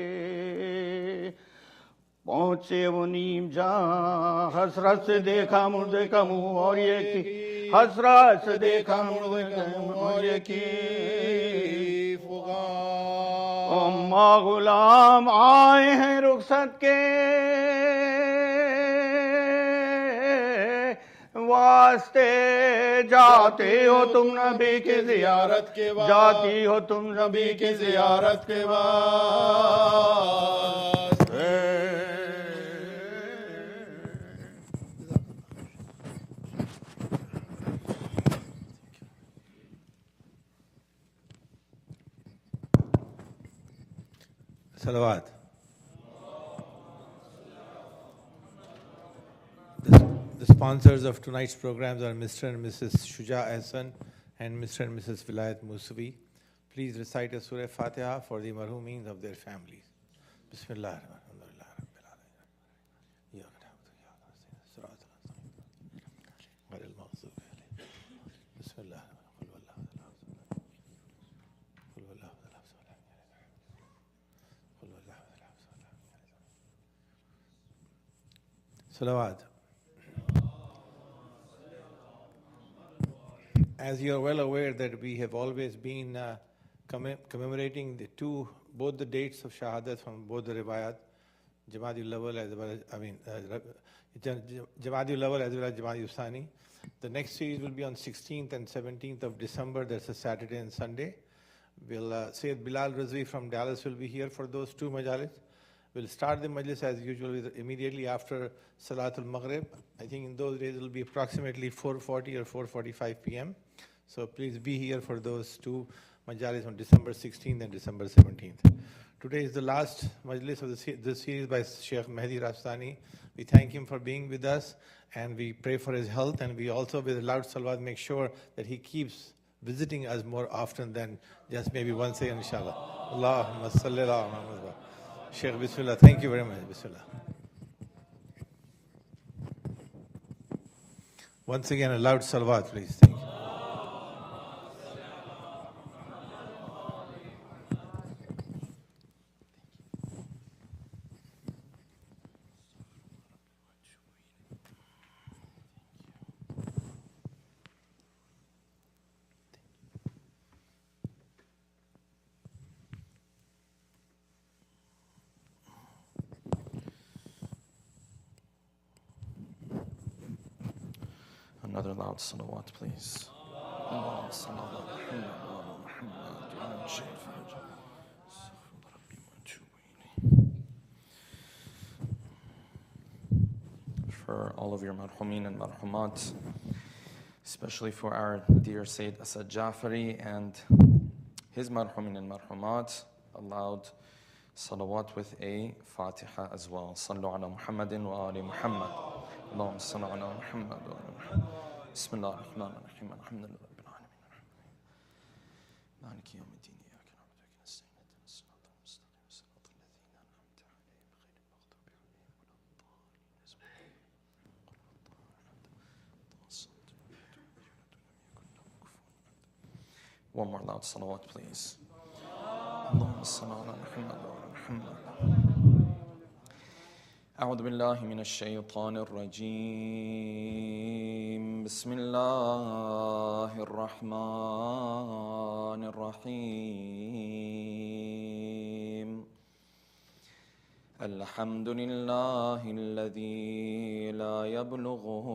पहुंचे वो नीम जा हसरत से देखा मुर्दे का मुंह और ये की हसरत से देखा मुर्दे का मुंह और ये की अम्मा गुलाम आए हैं रुखसत के वास्ते जाते हो तुम नबी की जियारत के जाती हो तुम नबी की जियारत के वास्ते Salawat. The sponsors of tonight's programs are Mr. and Mrs. Shuja Ahsan and Mr. and Mrs. Vilayat Musavi. Please recite a Surah Fatiha for the marhumeens of their families. Bismillah. Salawat. As you are well aware that we have always been commemorating both the dates of Shahadat from both the Riwayat, Jamadi Lawal as well as, Jamadi Lawal as well as Jamadi Thani. The next series will be on 16th and 17th of December, that's a Saturday and Sunday. Sayyid Bilal Razvi from Dallas will be here for those two majalis. We'll start the majlis as usual immediately after Salatul Maghrib. I think in those days it will be approximately 4:40 or 4:45 p.m. So please be here for those two majalis on December 16th and December 17th. Today is the last majlis of this series by Sheikh Mahdi Rastani. We thank him for being with us and we pray for his health, and we also with a loud salawat make sure that he keeps visiting us more often than just maybe once a year, inshallah. Allahumma salli ala Muhammad. Sheikh, Bismillah. Thank you very much. Bismillah. Once again, a loud salawat, please. Thank you. Another loud salawat, please. For all of your marhumin and marhumat, especially for our dear Sayyid Asad Jafari and his marhumin and marhumat, a loud salawat with a Fatiha as well. Sallu ala Muhammadin wa ali Muhammad. اللهم صل على محمد وعلى محمد بسم الله الرحمن الرحيم الحمد لله رب العالمين مالك يوم الدين إياك نعبد وإياك نستعين اهدنا الصراط المستقيم صراط الذين أنعمت عليهم غير المغضوب عليهم ولا الضالين. One more loud salawat, please. اللهم صل على محمد وعلى محمد. أعوذ بالله من الشيطان الرجيم بسم الله الرحمن الرحيم الحمد لله الذي لا يبلغه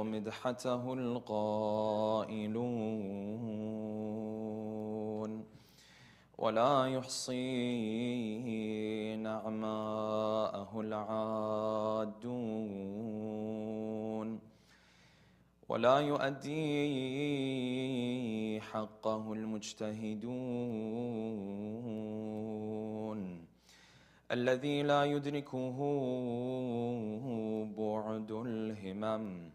مدحته القائلون ولا يحصي نعماءه العادون ولا يؤدي حقه المجتهدون الذي لا يدركه بعد الهمم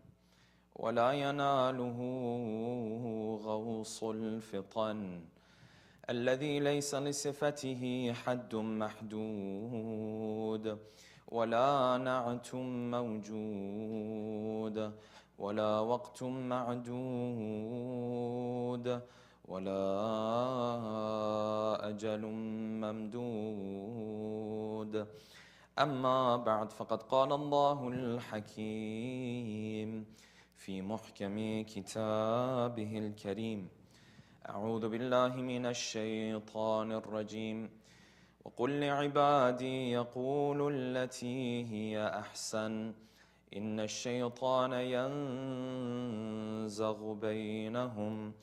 ولا يناله غوص الفطن الذي ليس لصفته حد محدود ولا نعت موجود ولا وقت معدود ولا أجل ممدود أما بعد فقد قال الله الحكيم في محكم كتابه الكريم أعوذ بالله من الشيطان الرجيم وقل لعبادي يقولوا التي هي أحسن إن الشيطان ينزغ بينهم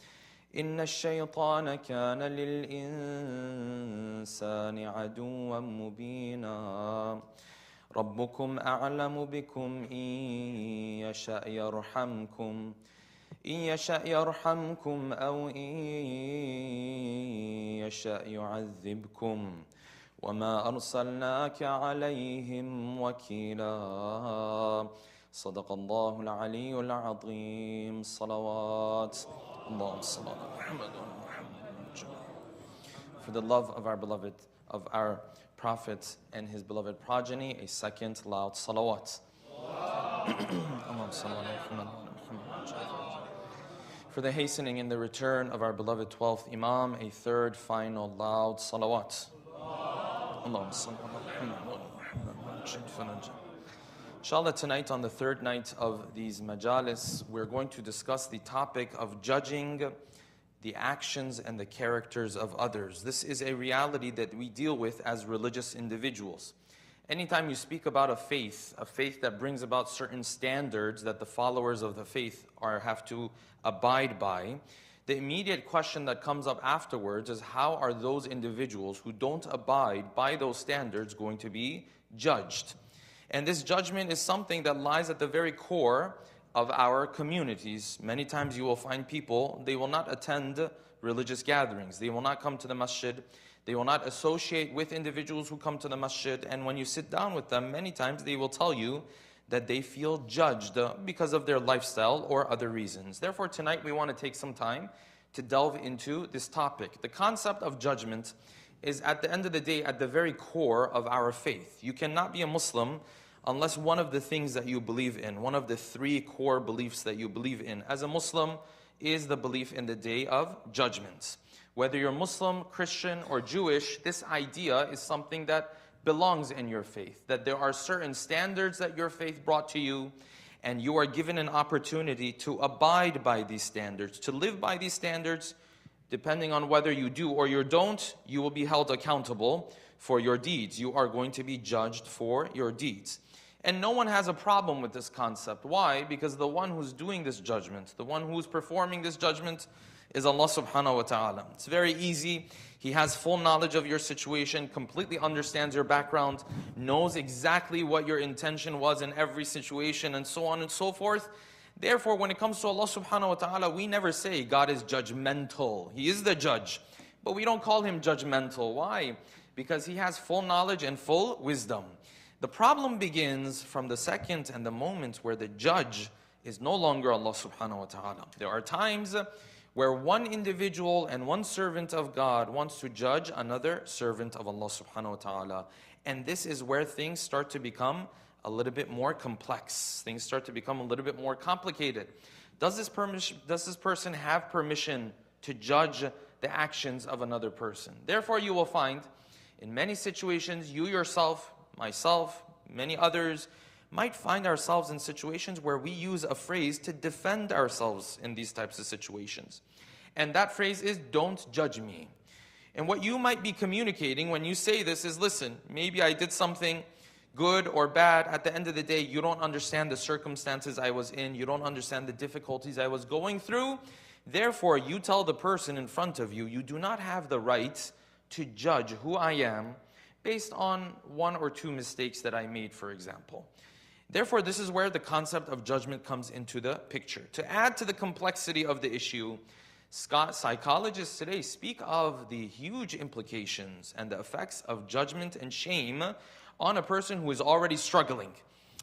إن الشيطان كان للإنسان عدوا مبينا ربكم أعلم بكم إن يشأ يرحمكم أو إن يشأ يعذبكم وما أرسلناك عليهم وكيلا صدق الله العلي العظيم صلوات اللهم صل على محمد وعلى For the love of our beloved, of our Prophet and his beloved progeny, a second loud salawat. For the hastening and the return of our beloved 12th Imam, a third final loud salawat. Inshallah, tonight on the third night of these majalis, we're going to discuss the topic of judging the actions and the characters of others. This is a reality that we deal with as religious individuals. Anytime you speak about a faith that brings about certain standards that the followers of the faith have to abide by, the immediate question that comes up afterwards is how are those individuals who don't abide by those standards going to be judged? And this judgment is something that lies at the very core of our communities. Many times you will find people, they will not attend religious gatherings. They will not come to the masjid. They will not associate with individuals who come to the masjid. And when you sit down with them, many times they will tell you that they feel judged because of their lifestyle or other reasons. Therefore, tonight we want to take some time to delve into this topic. The concept of judgment is, at the end of the day, at the very core of our faith. You cannot be a Muslim unless one of the things that you believe in, one of the three core beliefs that you believe in as a Muslim, is the belief in the day of judgment. Whether you're Muslim, Christian, or Jewish, this idea is something that belongs in your faith, that there are certain standards that your faith brought to you, and you are given an opportunity to abide by these standards, to live by these standards. Depending on whether you do or you don't, you will be held accountable for your deeds. You are going to be judged for your deeds. And no one has a problem with this concept. Why? Because the one who's doing this judgment, the one who's performing this judgment, is Allah subhanahu wa ta'ala. It's very easy. He has full knowledge of your situation, completely understands your background, knows exactly what your intention was in every situation, and so on and so forth. Therefore, when it comes to Allah subhanahu wa ta'ala, we never say God is judgmental. He is the judge. But we don't call him judgmental. Why? Because he has full knowledge and full wisdom. The problem begins from the second and the moment where the judge is no longer Allah subhanahu wa ta'ala. There are times where one individual and one servant of God wants to judge another servant of Allah subhanahu wa ta'ala. And this is where things start to become a little bit more complex. Things start to become a little bit more complicated. Does this person have permission to judge the actions of another person? Therefore, you will find in many situations, you yourself, myself, many others, might find ourselves in situations where we use a phrase to defend ourselves in these types of situations. And that phrase is, don't judge me. And what you might be communicating when you say this is, listen, maybe I did something good or bad. At the end of the day, you don't understand the circumstances I was in. You don't understand the difficulties I was going through. Therefore, you tell the person in front of you, you do not have the right to judge who I am based on one or two mistakes that I made, for example. Therefore, this is where the concept of judgment comes into the picture. To add to the complexity of the issue, psychologists today speak of the huge implications and the effects of judgment and shame on a person who is already struggling.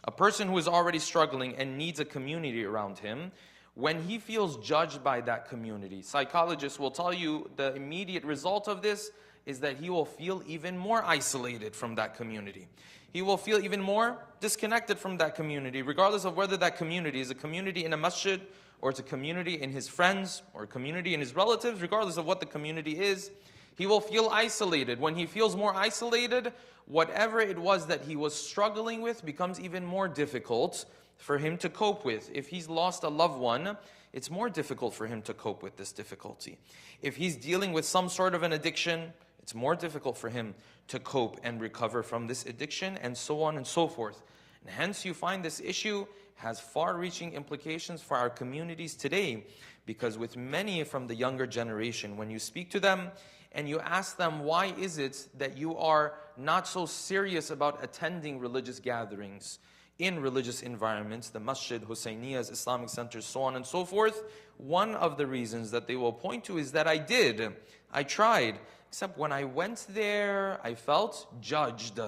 A person who is already struggling and needs a community around him, when he feels judged by that community, psychologists will tell you the immediate result of this is that he will feel even more isolated from that community. He will feel even more disconnected from that community, regardless of whether that community is a community in a masjid, or it's a community in his friends, or a community in his relatives. Regardless of what the community is, he will feel isolated. When he feels more isolated, whatever it was that he was struggling with becomes even more difficult for him to cope with. If he's lost a loved one, it's more difficult for him to cope with this difficulty. If he's dealing with some sort of an addiction, it's more difficult for him to cope and recover from this addiction, and so on and so forth. And hence you find this issue has far-reaching implications for our communities today, because with many from the younger generation, when you speak to them and you ask them, why is it that you are not so serious about attending religious gatherings in religious environments, the masjid, Husayniyas, Islamic centers, so on and so forth, one of the reasons that they will point to is that I tried, except when I went there, I felt judged.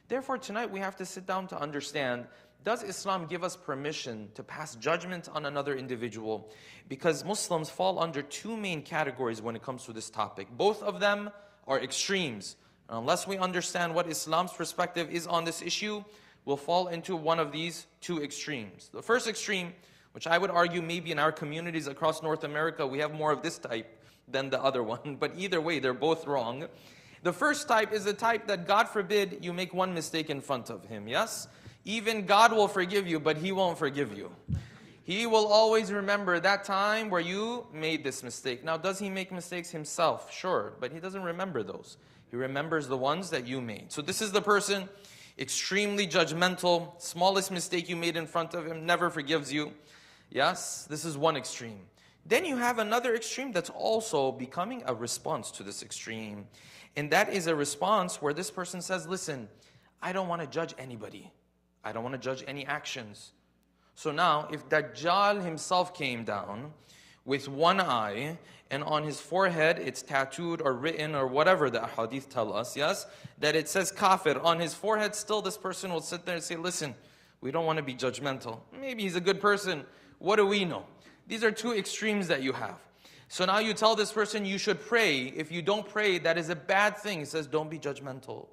Therefore, tonight we have to sit down to understand, does Islam give us permission to pass judgment on another individual? Because Muslims fall under two main categories when it comes to this topic. Both of them are extremes. And unless we understand what Islam's perspective is on this issue, we'll fall into one of these two extremes. The first extreme, which I would argue maybe in our communities across North America, we have more of this type than the other one. But either way, they're both wrong. The first type is the type that, God forbid, you make one mistake in front of him, yes? Even God will forgive you, but He won't forgive you. He will always remember that time where you made this mistake. Now, does He make mistakes Himself? Sure, but He doesn't remember those. He remembers the ones that you made. So this is the person, extremely judgmental. Smallest mistake you made in front of Him, never forgives you. Yes, this is one extreme. Then you have another extreme that's also becoming a response to this extreme. And that is a response where this person says, listen, I don't want to judge anybody. I don't want to judge any actions. So now, if Dajjal himself came down with one eye, and on his forehead it's tattooed or written or whatever the hadith tell us, yes, that it says kafir on his forehead, still this person will sit there and say, listen, we don't want to be judgmental. Maybe he's a good person. What do we know? These are two extremes that you have. So now you tell this person you should pray. If you don't pray, that is a bad thing. It says don't be judgmental.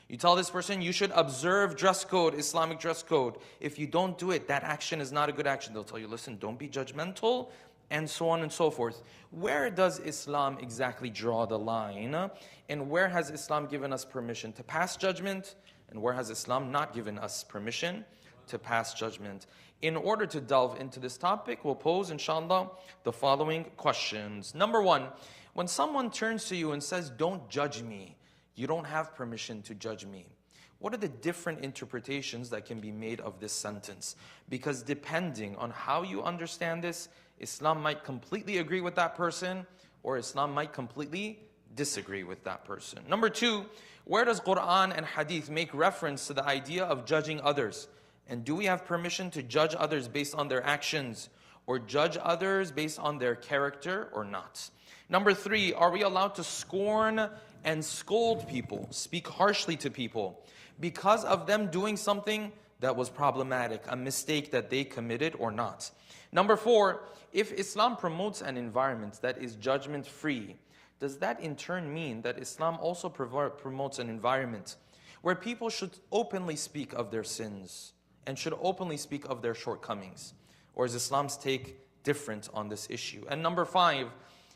You tell this person you should observe dress code, Islamic dress code. If you don't do it, that action is not a good action. They'll tell you, listen, don't be judgmental, and so on and so forth. Where does Islam exactly draw the line? And where has Islam given us permission to pass judgment? And where has Islam not given us permission to pass judgment? In order to delve into this topic, we'll pose, inshallah, the following questions. Number one, when someone turns to you and says, don't judge me, you don't have permission to judge me, what are the different interpretations that can be made of this sentence? Because depending on how you understand this, Islam might completely agree with that person, or Islam might completely disagree with that person. Number two, where does Quran and Hadith make reference to the idea of judging others? And do we have permission to judge others based on their actions, or judge others based on their character or not? Number three, are we allowed to scorn and scold people, speak harshly to people, because of them doing something that was problematic, a mistake that they committed or not? Number four, if Islam promotes an environment that is judgment-free, does that in turn mean that Islam also promotes an environment where people should openly speak of their sins and should openly speak of their shortcomings? Or is Islam's take different on this issue? And number five,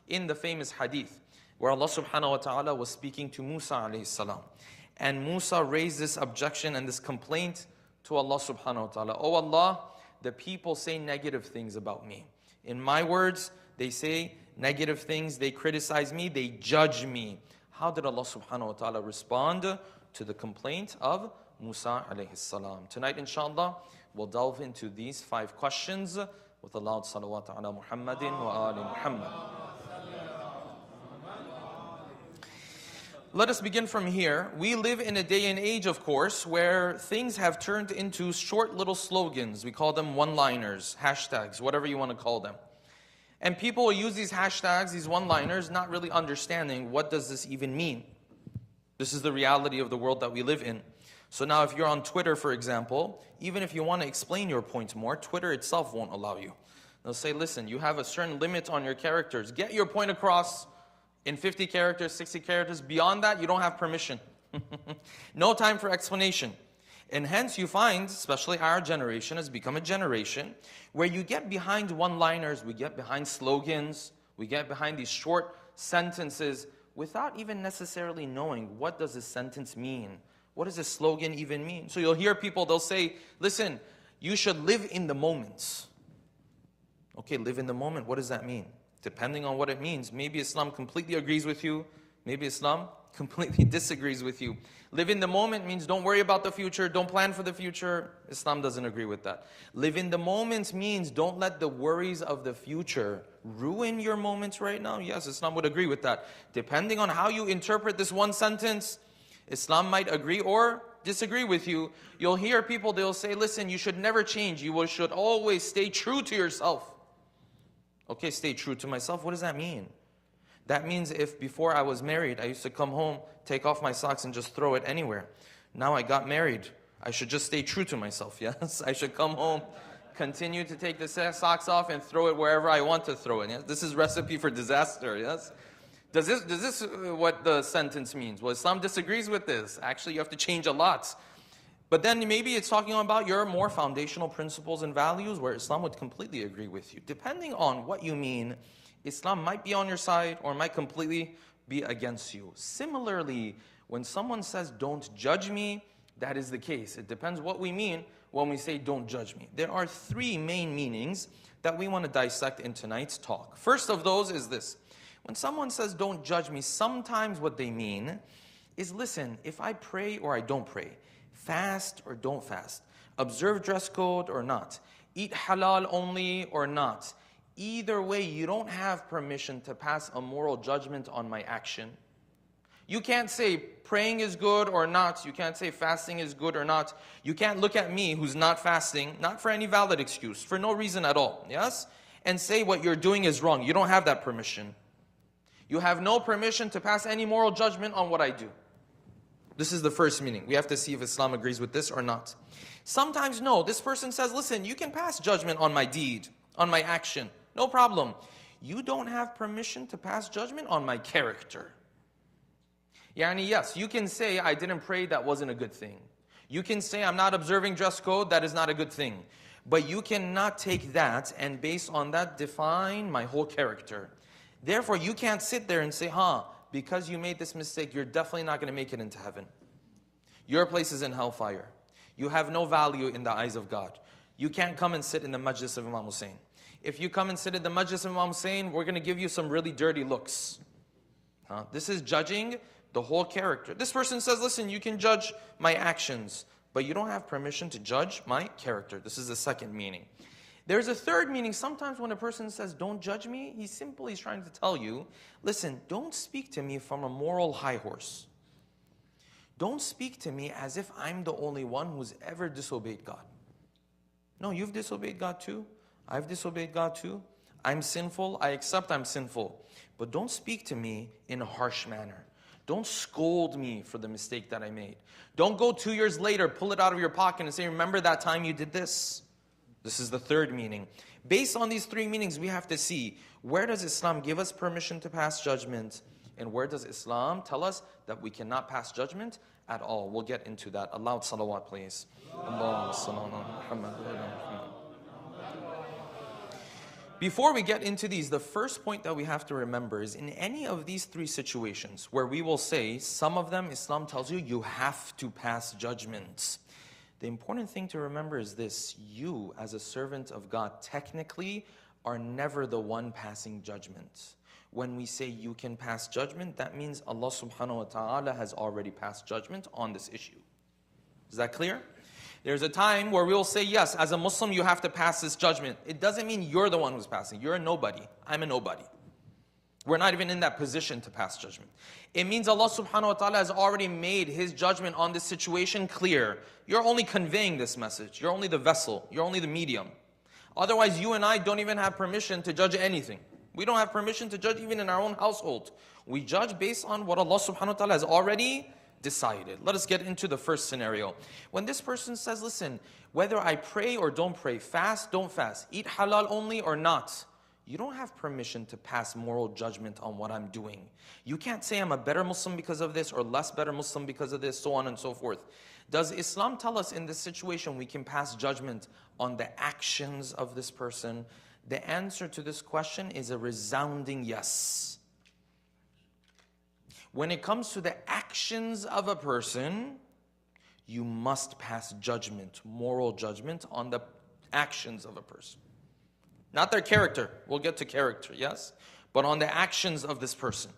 in the famous hadith, where Allah subhanahu wa ta'ala was speaking to Musa alayhi salam, and Musa raised this objection and this complaint to Allah subhanahu wa ta'ala. Oh Allah, the people say negative things about me. In my words, they say negative things, they criticize me, they judge me. How did Allah subhanahu wa ta'ala respond to the complaint of Musa alayhi salam? Tonight, inshallah, we'll delve into these 5 questions with a loud salawat ala Muhammadin wa ali Muhammad. let us begin from here. We live in a day and age, of course, where things have turned into short little slogans. We call them one-liners, hashtags, whatever you want to call them. And people will use these hashtags, these one-liners, not really understanding what does this even mean. This is the reality of the world that we live in. So now if you're on Twitter, for example, even if you want to explain your point more, Twitter itself won't allow you. They'll say, listen, you have a certain limit on your characters. Get your point across in 50 characters, 60 characters. Beyond that, you don't have permission. No time for explanation. And hence you find, especially our generation has become a generation where you get behind one-liners, we get behind slogans, we get behind these short sentences without even necessarily knowing what does this sentence mean. What does this slogan even mean? So you'll hear people, they'll say, listen, you should live in the moment. Okay, live in the moment, what does that mean? Depending on what it means. Maybe Islam completely agrees with you. Maybe Islam completely disagrees with you. Live in the moment means don't worry about the future, don't plan for the future. Islam doesn't agree with that. Live in the moment means don't let the worries of the future ruin your moments right now. Yes, Islam would agree with that. Depending on how you interpret this one sentence, Islam might agree or disagree with you. You'll hear people, they'll say, listen, you should never change. You should always stay true to yourself. Okay, stay true to myself. What does that mean? That means if before I was married, I used to come home, take off my socks and just throw it anywhere. Now I got married. I should just stay true to myself, yes? I should come home, continue to take the socks off and throw it wherever I want to throw it. Yes? This is recipe for disaster, yes? Does this what the sentence means? Well, Islam disagrees with this. Actually, you have to change a lot. But then maybe it's talking about your more foundational principles and values where Islam would completely agree with you. Depending on what you mean, Islam might be on your side or might completely be against you. Similarly, when someone says, don't judge me, that is the case. It depends what we mean when we say, don't judge me. There are three main meanings that we want to dissect in tonight's talk. First of those is this. When someone says, don't judge me, sometimes what they mean is, listen, if I pray or I don't pray, fast or don't fast, observe dress code or not, eat halal only or not, either way, you don't have permission to pass a moral judgment on my action. You can't say praying is good or not. You can't say fasting is good or not. You can't look at me who's not fasting, not for any valid excuse, for no reason at all, yes? And say what you're doing is wrong. You don't have that permission. You have no permission to pass any moral judgment on what I do. This is the first meaning. We have to see if Islam agrees with this or not. Sometimes, no. This person says, listen, you can pass judgment on my deed, on my action. No problem. You don't have permission to pass judgment on my character. Yani, yes, you can say, I didn't pray, that wasn't a good thing. You can say, I'm not observing dress code, that is not a good thing. But you cannot take that and based on that define my whole character. Therefore, you can't sit there and say, because you made this mistake, you're definitely not going to make it into heaven. Your place is in hellfire. You have no value in the eyes of God. You can't come and sit in the majlis of Imam Hussein. If you come and sit in the majlis of Imam Hussein, we're going to give you some really dirty looks. This is judging the whole character. This person says, listen, you can judge my actions, but you don't have permission to judge my character. This is the second meaning. There's a third meaning. Sometimes when a person says, don't judge me, he's simply trying to tell you, listen, don't speak to me from a moral high horse. Don't speak to me as if I'm the only one who's ever disobeyed God. No, you've disobeyed God too. I've disobeyed God too. I'm sinful. I accept I'm sinful. But don't speak to me in a harsh manner. Don't scold me for the mistake that I made. Don't go 2 years later, pull it out of your pocket and say, remember that time you did this? This is the third meaning. Based on these three meanings, we have to see, where does Islam give us permission to pass judgment? And where does Islam tell us that we cannot pass judgment at all? We'll get into that. A loud salawat, please. Before we get into these, the first point that we have to remember is in any of these three situations where we will say, some of them Islam tells you, you have to pass judgments. The important thing to remember is this: you, as a servant of God, technically are never the one passing judgment. When we say you can pass judgment, that means Allah subhanahu wa ta'ala has already passed judgment on this issue. Is that clear? There's a time where we'll say, yes, as a Muslim, you have to pass this judgment. It doesn't mean you're the one who's passing. You're a nobody. I'm a nobody. We're not even in that position to pass judgment. It means Allah subhanahu wa ta'ala has already made His judgment on this situation clear. You're only conveying this message. You're only the vessel. You're only the medium. Otherwise, you and I don't even have permission to judge anything. We don't have permission to judge even in our own household. We judge based on what Allah subhanahu wa ta'ala has already decided. Let us get into the first scenario. When this person says, listen, whether I pray or don't pray, fast, don't fast, eat halal only or not, you don't have permission to pass moral judgment on what I'm doing. You can't say I'm a better Muslim because of this or less better Muslim because of this, so on and so forth. Does Islam tell us in this situation we can pass judgment on the actions of this person? The answer to this question is a resounding yes. When it comes to the actions of a person, you must pass judgment, moral judgment on the actions of a person. Not their character. We'll get to character, yes? But on the actions of this person.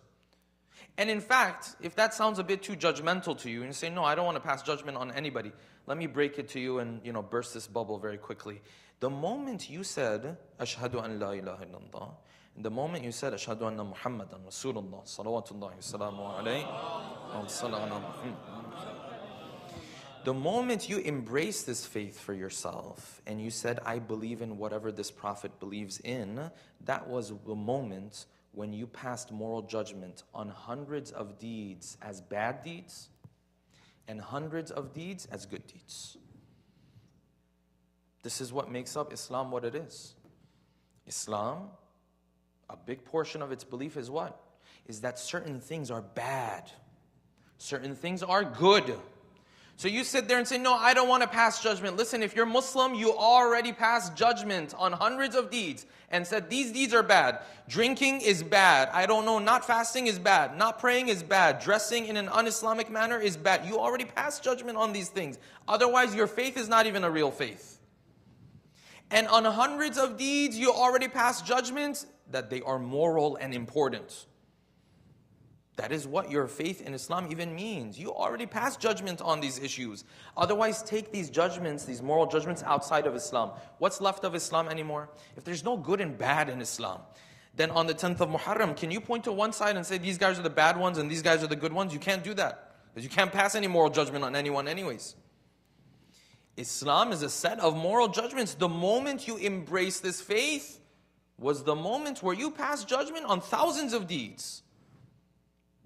And in fact, if that sounds a bit too judgmental to you, and you say, no, I don't want to pass judgment on anybody, let me break it to you and burst this bubble very quickly. The moment you said, Ashhadu an la ilaha illallah, and the moment you said, Ashhadu anna Muhammadan Rasulullah, salawatullahi wa salamu alayhi, wa sallallahu ala Muhammad. The moment you embrace this faith for yourself and you said, I believe in whatever this prophet believes in, that was the moment when you passed moral judgment on hundreds of deeds as bad deeds and hundreds of deeds as good deeds. This is what makes up Islam what it is. Islam, a big portion of its belief is what? Is that certain things are bad. Certain things are good. So you sit there and say, no, I don't want to pass judgment. Listen, if you're Muslim, you already passed judgment on hundreds of deeds and said these deeds are bad. Drinking is bad. I don't know, not fasting is bad. Not praying is bad. Dressing in an un-Islamic manner is bad. You already passed judgment on these things. Otherwise, your faith is not even a real faith. And on hundreds of deeds, you already passed judgment that they are moral and important. That is what your faith in Islam even means. You already passed judgment on these issues. Otherwise, take these judgments, these moral judgments outside of Islam. What's left of Islam anymore? If there's no good and bad in Islam, then on the 10th of Muharram, can you point to one side and say these guys are the bad ones and these guys are the good ones? You can't do that. Because you can't pass any moral judgment on anyone anyways. Islam is a set of moral judgments. The moment you embrace this faith was the moment where you pass judgment on thousands of deeds.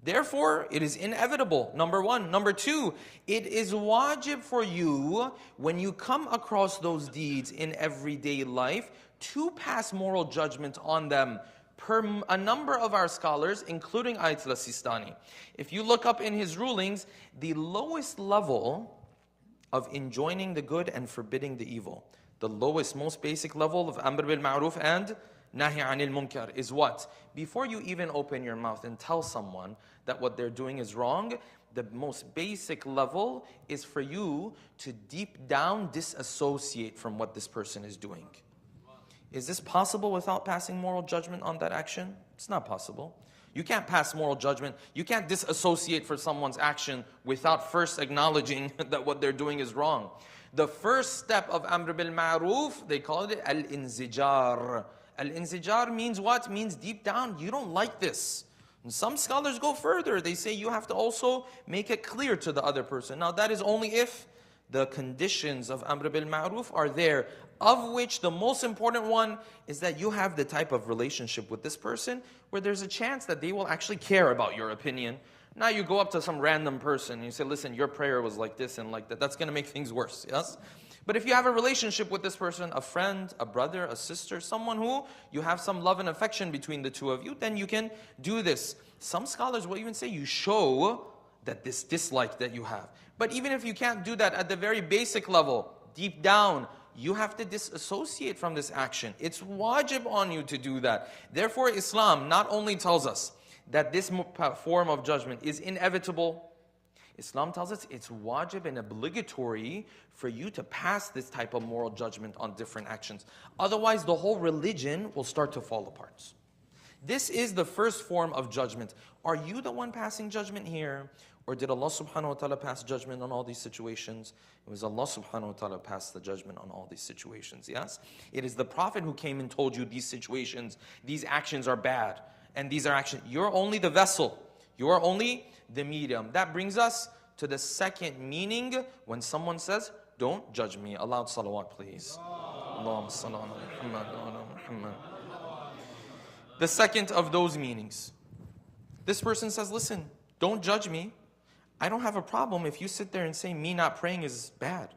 Therefore, it is inevitable, number one. Number two, it is wajib for you, when you come across those deeds in everyday life, to pass moral judgment on them. Per a number of our scholars, including Ayatollah Sistani, if you look up in his rulings, the lowest level of enjoining the good and forbidding the evil, the lowest, most basic level of Amr bil Ma'ruf and Nahi anil Munkar is what? Before you even open your mouth and tell someone that what they're doing is wrong, the most basic level is for you to deep down disassociate from what this person is doing. Is this possible without passing moral judgment on that action? It's not possible. You can't pass moral judgment. You can't disassociate from someone's action without first acknowledging that what they're doing is wrong. The first step of Amr bil Ma'ruf, they call it al-inzijar. Al-inzijar means what? Means deep down, you don't like this. And some scholars go further. They say you have to also make it clear to the other person. Now that is only if the conditions of Amr bil Ma'ruf are there, of which the most important one is that you have the type of relationship with this person where there's a chance that they will actually care about your opinion. Now you go up to some random person and you say, listen, your prayer was like this and like that. That's going to make things worse, yes? But if you have a relationship with this person, a friend, a brother, a sister, someone who you have some love and affection between the two of you, then you can do this. Some scholars will even say you show that this dislike that you have. But even if you can't do that at the very basic level, deep down, you have to disassociate from this action. It's wajib on you to do that. Therefore, Islam not only tells us that this form of judgment is inevitable, Islam tells us it's wajib and obligatory for you to pass this type of moral judgment on different actions. Otherwise, the whole religion will start to fall apart. This is the first form of judgment. Are you the one passing judgment here? Or did Allah subhanahu wa ta'ala pass judgment on all these situations? It was Allah subhanahu wa ta'ala passed the judgment on all these situations, yes? It is the Prophet who came and told you these situations, these actions are bad. And these are actions. You're only the vessel. You are only the medium. That brings us to the second meaning when someone says, don't judge me. Aloud salawat, please. Allahumma salli ala Muhammad wa ala Muhammad. The second of those meanings. This person says, listen, don't judge me. I don't have a problem if you sit there and say me not praying is bad.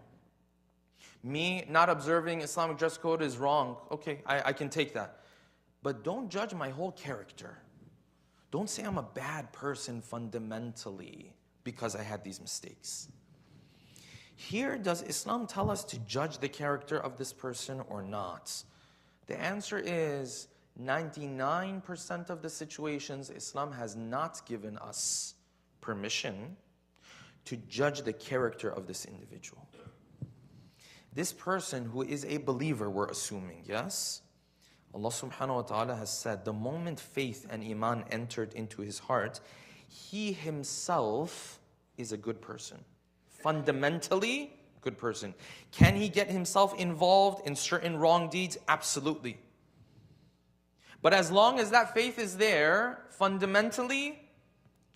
Me not observing Islamic dress code is wrong. Okay, I can take that. But don't judge my whole character. Don't say I'm a bad person fundamentally because I had these mistakes. Here, does Islam tell us to judge the character of this person or not? The answer is 99% of the situations, Islam has not given us permission to judge the character of this individual. This person who is a believer, we're assuming, yes? Allah subhanahu wa ta'ala has said, the moment faith and iman entered into his heart, he himself is a good person. Fundamentally, good person. Can he get himself involved in certain wrong deeds? Absolutely. But as long as that faith is there, fundamentally,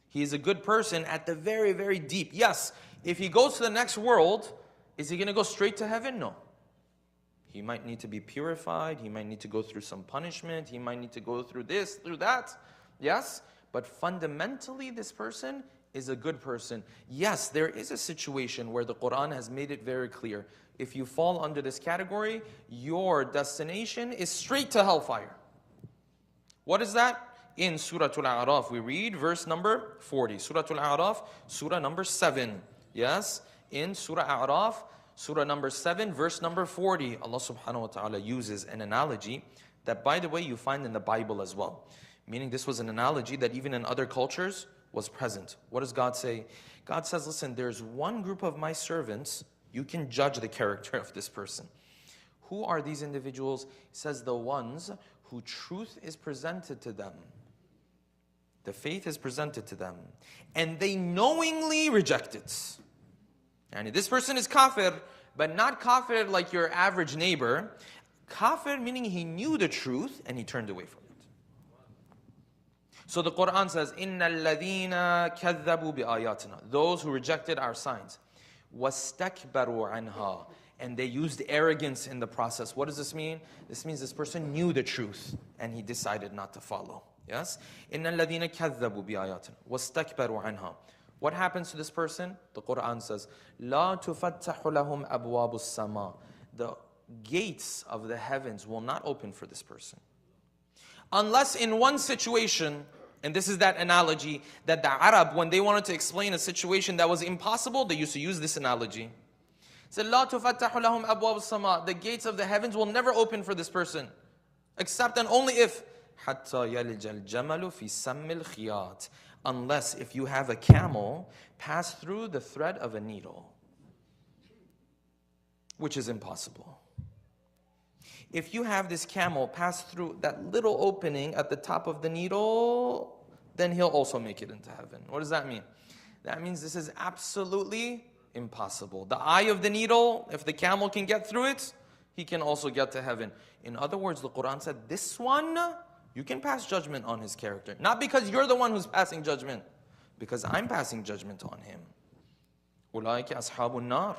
he is a good person at the very, very deep. Yes, if he goes to the next world, is he going to go straight to heaven? No. He might need to be purified. He might need to go through some punishment. He might need to go through this, through that. Yes, but fundamentally, this person is a good person. Yes, there is a situation where the Quran has made it very clear. If you fall under this category, your destination is straight to hellfire. What is that? In Surah Al-A'raf, we read verse number 40. Surah Al-A'raf, Surah number 7. Yes, in Surah Al-A'raf, Surah number 7, verse number 40. Allah subhanahu wa ta'ala uses an analogy that, by the way, you find in the Bible as well. Meaning this was an analogy that even in other cultures was present. What does God say? God says, listen, there's one group of my servants, you can judge the character of this person. Who are these individuals? He says, the ones who truth is presented to them. The faith is presented to them. And they knowingly reject it. And this person is kafir, but not kafir like your average neighbor. Kafir meaning he knew the truth and he turned away from it. So the Quran says, إِنَّ الَّذِينَ كَذَّبُوا بِآيَاتِنَا. Those who rejected our signs. وَاسْتَكْبَرُوا عَنْهَا. And they used arrogance in the process. What does this mean? This means this person knew the truth and he decided not to follow. Yes? إِنَّ الَّذِينَ كَذَّبُوا بِآيَاتِنَا وَاسْتَكْبَرُوا عَنْهَا. What happens to this person? The Quran says, لَا تُفَتَّحُ لَهُمْ أَبْوَابُ السَّمَاءِ. The gates of the heavens will not open for this person. Unless in one situation, and this is that analogy that the Arab, when they wanted to explain a situation that was impossible, they used to use this analogy. Said, لَا تُفَتَّحُ لَهُمْ أَبْوَابُ السَّمَاءِ. The gates of the heavens will never open for this person. Except and only if حَتَّى يَلِجَ الْجَمَلُ فِي سَمِّ الْخِيَاطِ. Unless if you have a camel pass through the thread of a needle, which is impossible. If you have this camel pass through that little opening at the top of the needle, then he'll also make it into heaven. What does that mean? That means this is absolutely impossible. The eye of the needle, if the camel can get through it, he can also get to heaven. In other words, the Quran said, this one, you can pass judgment on his character. Not because you're the one who's passing judgment, because I'm passing judgment on him. أُولَٰئِكَ أَصْحَابُ النَّارِ.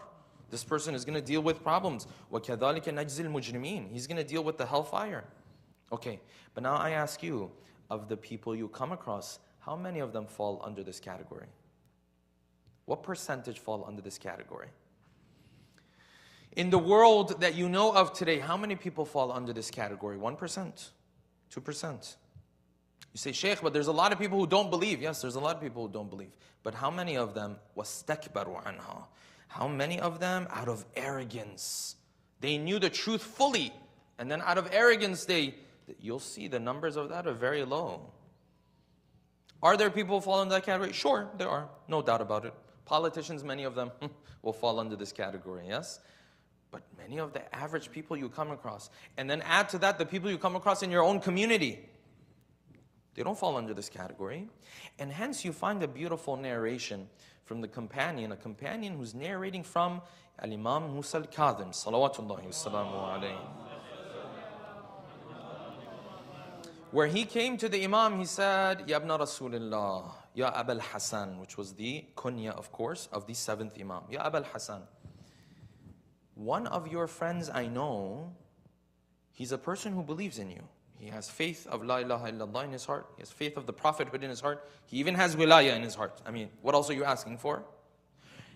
This person is going to deal with problems. وَكَذَلِكَ نَجْزِي الْمُجْرِمِينَ. He's going to deal with the hellfire. Okay, but now I ask you, of the people you come across, how many of them fall under this category? What percentage fall under this category? In the world that you know of today, how many people fall under this category? 1%? 2%? You say, Sheikh, but there's a lot of people who don't believe. Yes, there's a lot of people who don't believe. But how many of them وَاسْتَكْبَرُوا عَنْهَا? How many of them, out of arrogance, they knew the truth fully, and then out of arrogance, you'll see the numbers of that are very low. Are there people who fall under that category? Sure, there are. No doubt about it. Politicians, many of them will fall under this category, yes? But many of the average people you come across, and then add to that the people you come across in your own community, they don't fall under this category. And hence you find a beautiful narration from the companion, a companion who's narrating from Al-Imam Musa al-Kadhim, salawatullahi wa salamu alayhi. where he came to the Imam, he said, Ya Ibn Rasulullah, Ya Abul Hasan, which was the kunya, of course, of the 7th Imam. Ya Abul Hasan, one of your friends I know, he's a person who believes in you. He has faith of La ilaha illallah in his heart. He has faith of the prophethood in his heart. He even has wilaya in his heart. I mean, what else are you asking for?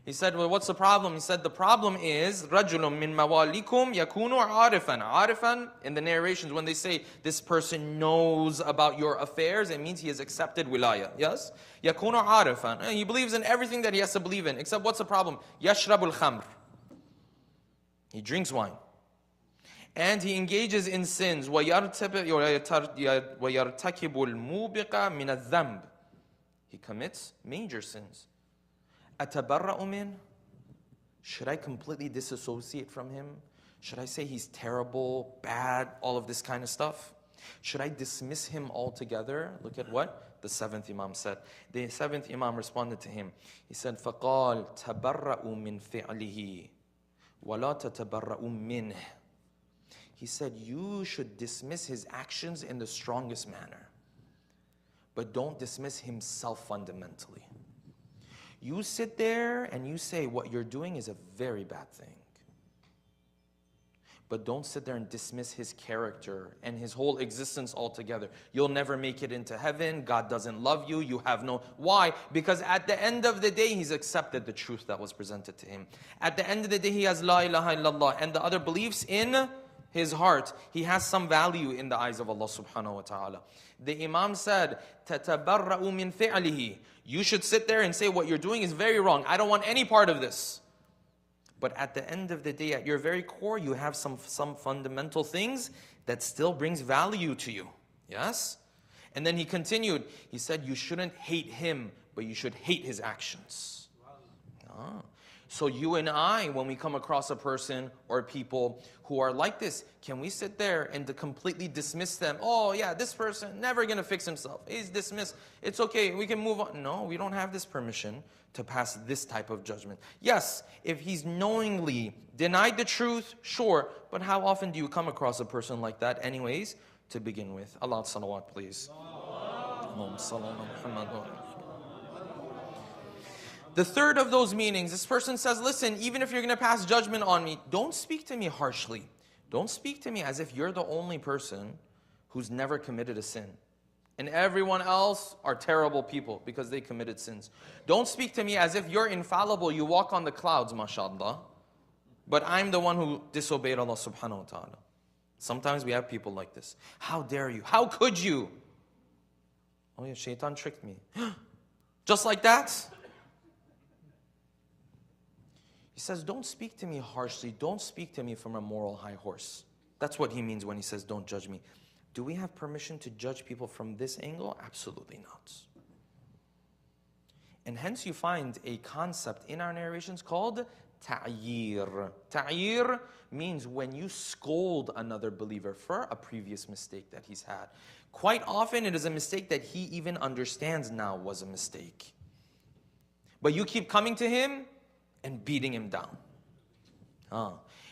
He said, well, what's the problem? He said, the problem is, رَجُلٌ مِّن مَوَالِكُمْ يَكُونُ عَارِفًا. Arifan, in the narrations, when they say, this person knows about your affairs, it means he has accepted wilaya. Yes? يَكُونُ عَارِفًا. He believes in everything that he has to believe in. Except what's the problem? يَشْرَبُ الْخَمْرِ. He drinks wine. And he engages in sins. وَيَرْتَكِبُ الْمُوبِقَ مِنَ الذَّنْبِ. He commits major sins. أَتَبَرَّأُ مِنْ. Should I completely disassociate from him? Should I say he's terrible, bad, all of this kind of stuff? Should I dismiss him altogether? Look at what the 7th Imam said. The 7th Imam responded to him. He said, فَقَالْ تَبَرَّأُ مِنْ فِعْلِهِ وَلَا تَتَبَرَّأُ مِنْهِ. He said, you should dismiss his actions in the strongest manner, but don't dismiss himself fundamentally. You sit there and you say what you're doing is a very bad thing. But don't sit there and dismiss his character and his whole existence altogether. You'll never make it into heaven. God doesn't love you. You have no... Why? Because at the end of the day, he's accepted the truth that was presented to him. At the end of the day, he has La ilaha illallah and the other beliefs in his heart. He has some value in the eyes of Allah subhanahu wa ta'ala. The Imam said, تَتَبَرَّأُ مِنْ فِعْلِهِ. You should sit there and say what you're doing is very wrong. I don't want any part of this. But at the end of the day, at your very core, you have some fundamental things that still brings value to you. Yes? And then he continued. He said, you shouldn't hate him, but you should hate his actions. Ah. So you and I, when we come across a person or people who are like this, can we sit there and to completely dismiss them? Oh yeah, this person never going to fix himself. He's dismissed. It's okay, we can move on. No, we don't have this permission to pass this type of judgment. Yes, if he's knowingly denied the truth, sure. But how often do you come across a person like that anyways, to begin with? Allah salawat, please. The third of those meanings, this person says, listen, even if you're going to pass judgment on me, don't speak to me harshly. Don't speak to me as if you're the only person who's never committed a sin. And everyone else are terrible people because they committed sins. Don't speak to me as if you're infallible, you walk on the clouds, mashallah. But I'm the one who disobeyed Allah subhanahu wa ta'ala. Sometimes we have people like this. How dare you? How could you? Oh yeah, shaitan tricked me. Just like that? He says, don't speak to me harshly. Don't speak to me from a moral high horse. That's what he means when he says, don't judge me. Do we have permission to judge people from this angle? Absolutely not. And hence you find a concept in our narrations called ta'yir. Ta'yir means when you scold another believer for a previous mistake that he's had. Quite often it is a mistake that he even understands now was a mistake. But you keep coming to him and beating him down.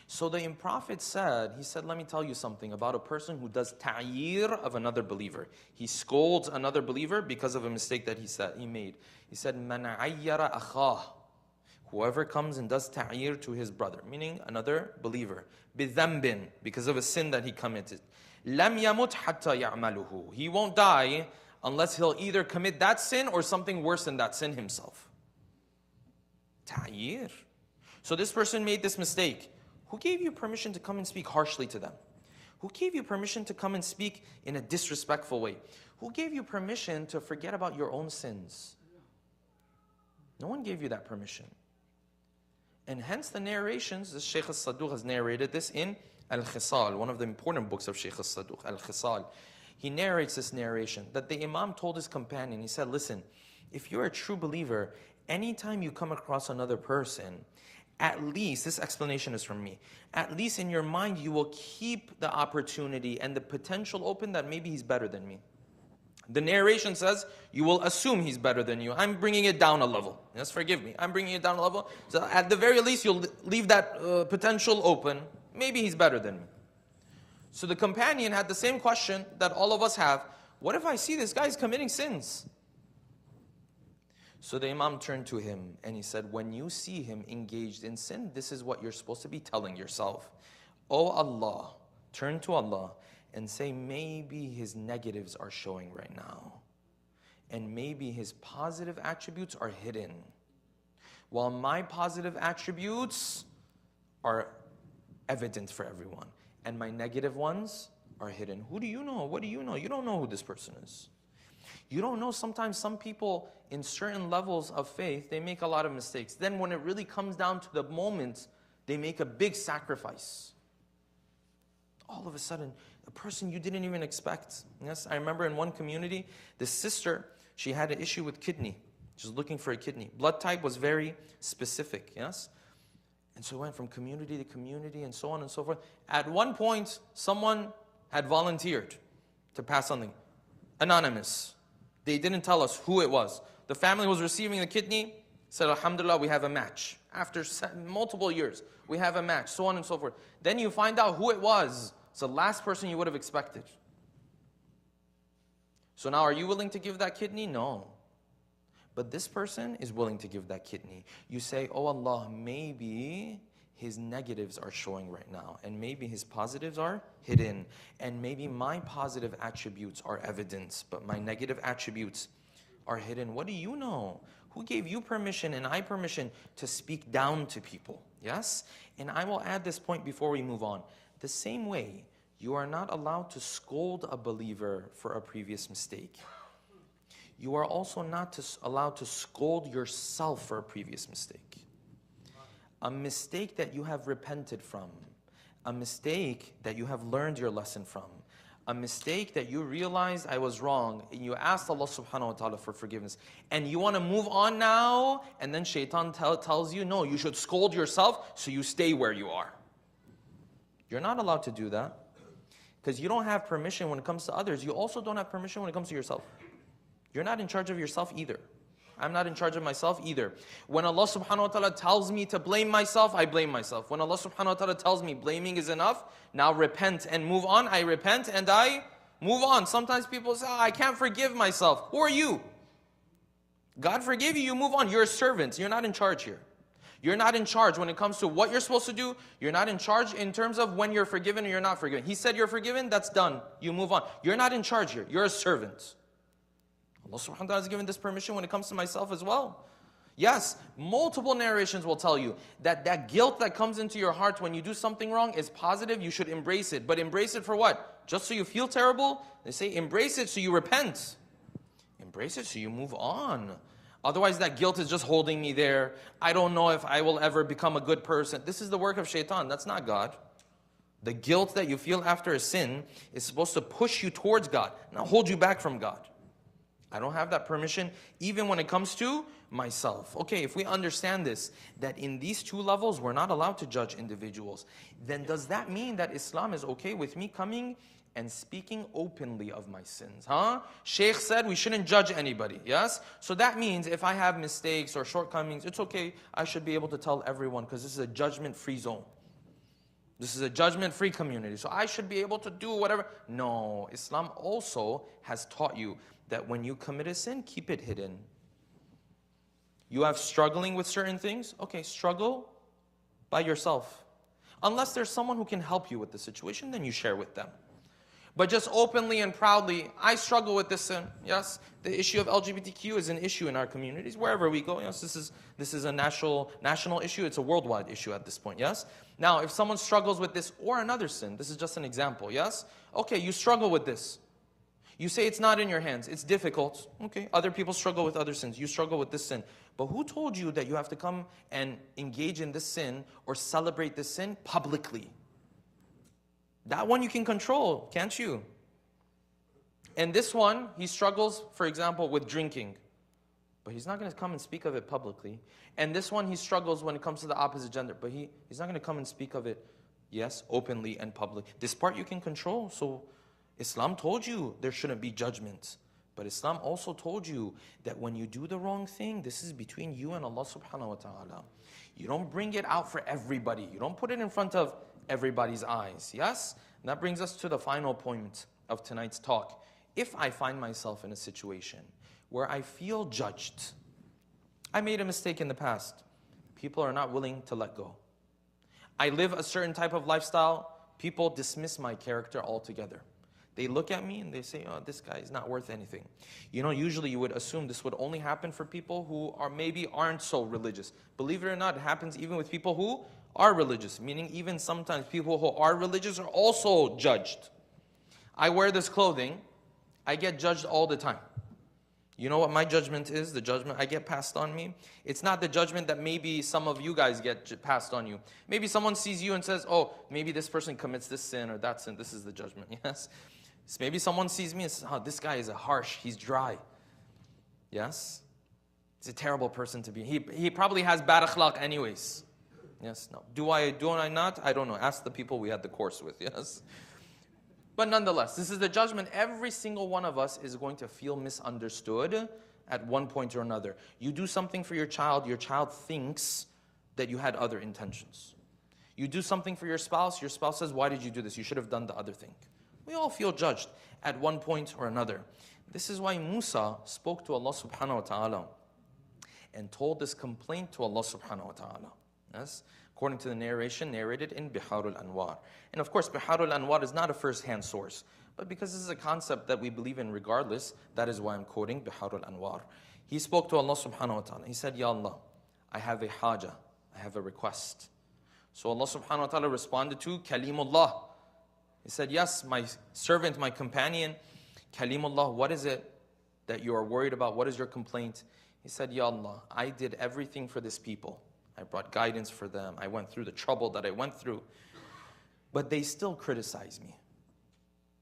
So the Prophet said, he said, let me tell you something about a person who does ta'yir of another believer. He scolds another believer because of a mistake that he made. He said, man ayyara akhah. Whoever comes and does ta'yir to his brother, meaning another believer, bidhanbin, because of a sin that he committed. Lam yamut hatta ya'maluhu. He won't die unless he'll either commit that sin or something worse than that sin himself. Ta'yir. So this person made this mistake. Who gave you permission to come and speak harshly to them? Who gave you permission to come and speak in a disrespectful way? Who gave you permission to forget about your own sins? No one gave you that permission. And hence the narrations, this Sheikh al-Saduq has narrated this in Al-Khisal, one of the important books of Sheikh al-Saduq, Al-Khisal. He narrates this narration, that the Imam told his companion, he said, listen, if you're a true believer, anytime you come across another person, at least, this explanation is from me, at least in your mind you will keep the opportunity and the potential open that maybe he's better than me. The narration says, you will assume he's better than you. I'm bringing it down a level. Yes, forgive me. I'm bringing it down a level. So at the very least, you'll leave that potential open. Maybe he's better than me. So the companion had the same question that all of us have. What if I see this guy's committing sins? So the Imam turned to him and he said, when you see him engaged in sin, this is what you're supposed to be telling yourself. Oh Allah, turn to Allah and say, maybe his negatives are showing right now. And maybe his positive attributes are hidden. While my positive attributes are evident for everyone. And my negative ones are hidden. Who do you know? What do you know? You don't know who this person is. You don't know. Sometimes some people in certain levels of faith, they make a lot of mistakes. Then when it really comes down to the moment, they make a big sacrifice. All of a sudden, a person you didn't even expect. Yes, I remember in one community, this sister, she had an issue with kidney. She was looking for a kidney. Blood type was very specific, yes? And so it went from community to community and so on and so forth. At one point, someone had volunteered to pass something. Anonymous. They didn't tell us who it was. The family was receiving the kidney, said, Alhamdulillah, we have a match. After multiple years, we have a match, so on and so forth. Then you find out who it was. It's the last person you would have expected. So now, are you willing to give that kidney? No. But this person is willing to give that kidney. You say, oh Allah, maybe his negatives are showing right now. And maybe his positives are hidden. And maybe my positive attributes are evidence, but my negative attributes are hidden. What do you know? Who gave you permission and I permission to speak down to people? Yes? And I will add this point before we move on. The same way, you are not allowed to scold a believer for a previous mistake. You are also not allowed to scold yourself for a previous mistake. A mistake that you have repented from, a mistake that you have learned your lesson from, a mistake that you realized I was wrong, and you asked Allah subhanahu wa ta'ala for forgiveness, and you want to move on now, and then shaitan tells you, no, you should scold yourself so you stay where you are. You're not allowed to do that, because you don't have permission when it comes to others. You also don't have permission when it comes to yourself. You're not in charge of yourself either. I'm not in charge of myself either. When Allah subhanahu wa ta'ala tells me to blame myself, I blame myself. When Allah subhanahu wa ta'ala tells me blaming is enough, now repent and move on, I repent and I move on. Sometimes people say, oh, I can't forgive myself. Who are you? God forgive you, you move on. You're a servant. You're not in charge here. You're not in charge when it comes to what you're supposed to do. You're not in charge in terms of when you're forgiven or you're not forgiven. He said you're forgiven, that's done. You move on. You're not in charge here. You're a servant. Allah subhanahu wa ta'ala has given this permission when it comes to myself as well. Yes, multiple narrations will tell you that that guilt that comes into your heart when you do something wrong is positive. You should embrace it. But embrace it for what? Just so you feel terrible? They say embrace it so you repent. Embrace it so you move on. Otherwise that guilt is just holding me there. I don't know if I will ever become a good person. This is the work of shaitan. That's not God. The guilt that you feel after a sin is supposed to push you towards God, not hold you back from God. I don't have that permission even when it comes to myself. Okay, if we understand this, that in these two levels we're not allowed to judge individuals, then does that mean that Islam is okay with me coming and speaking openly of my sins? Sheikh said we shouldn't judge anybody, yes? So that means if I have mistakes or shortcomings, it's okay, I should be able to tell everyone because this is a judgment-free zone. This is a judgment-free community, so I should be able to do whatever. No, Islam also has taught you that when you commit a sin, keep it hidden. You have struggling with certain things, okay, struggle by yourself. Unless there's someone who can help you with the situation, then you share with them. But just openly and proudly, I struggle with this sin. Yes, the issue of LGBTQ is an issue in our communities. Wherever we go, yes, this is a national issue. It's a worldwide issue at this point, yes? Now, if someone struggles with this or another sin, this is just an example, yes? Okay, you struggle with this. You say it's not in your hands. It's difficult. Okay, other people struggle with other sins. You struggle with this sin. But who told you that you have to come and engage in this sin or celebrate this sin publicly? That one you can control, can't you? And this one, he struggles, for example, with drinking. But he's not going to come and speak of it publicly. And this one, he struggles when it comes to the opposite gender. But he's not going to come and speak of it, yes, openly and publicly. This part you can control. So Islam told you there shouldn't be judgment. But Islam also told you that when you do the wrong thing, this is between you and Allah subhanahu wa ta'ala. You don't bring it out for everybody. You don't put it in front of everybody's eyes. Yes? And that brings us to the final point of tonight's talk. If I find myself in a situation where I feel judged, I made a mistake in the past, people are not willing to let go. I live a certain type of lifestyle, people dismiss my character altogether. They look at me and they say, oh, this guy is not worth anything. You know, usually you would assume this would only happen for people who aren't so religious. Believe it or not, it happens even with people who are religious, meaning even sometimes people who are religious are also judged. I wear this clothing, I get judged all the time. You know what my judgment is? The judgment I get passed on me? It's not the judgment that maybe some of you guys get passed on you. Maybe someone sees you and says, oh, maybe this person commits this sin or that sin. This is the judgment, yes? So maybe someone sees me and says, oh, this guy is harsh, he's dry. Yes? He's a terrible person to be. He probably has bad akhlaq anyways. Yes, no. Do I not? I don't know. Ask the people we had the course with, yes? But nonetheless, this is the judgment. Every single one of us is going to feel misunderstood at one point or another. You do something for your child thinks that you had other intentions. You do something for your spouse says, why did you do this? You should have done the other thing. We all feel judged at one point or another. This is why Musa spoke to Allah subhanahu wa ta'ala and told this complaint to Allah subhanahu wa ta'ala. Yes? According to the narration narrated in Biharul Anwar. And of course, Biharul Anwar is not a first-hand source, but because this is a concept that we believe in regardless, that is why I'm quoting Biharul Anwar. He spoke to Allah subhanahu wa ta'ala. He said, Ya Allah, I have a haja, I have a request. So Allah subhanahu wa ta'ala responded to Kalimullah. He said, yes, my servant, my companion, Kalimullah, what is it that you are worried about? What is your complaint? He said, Ya Allah, I did everything for this people. I brought guidance for them. I went through the trouble that I went through. But they still criticize me.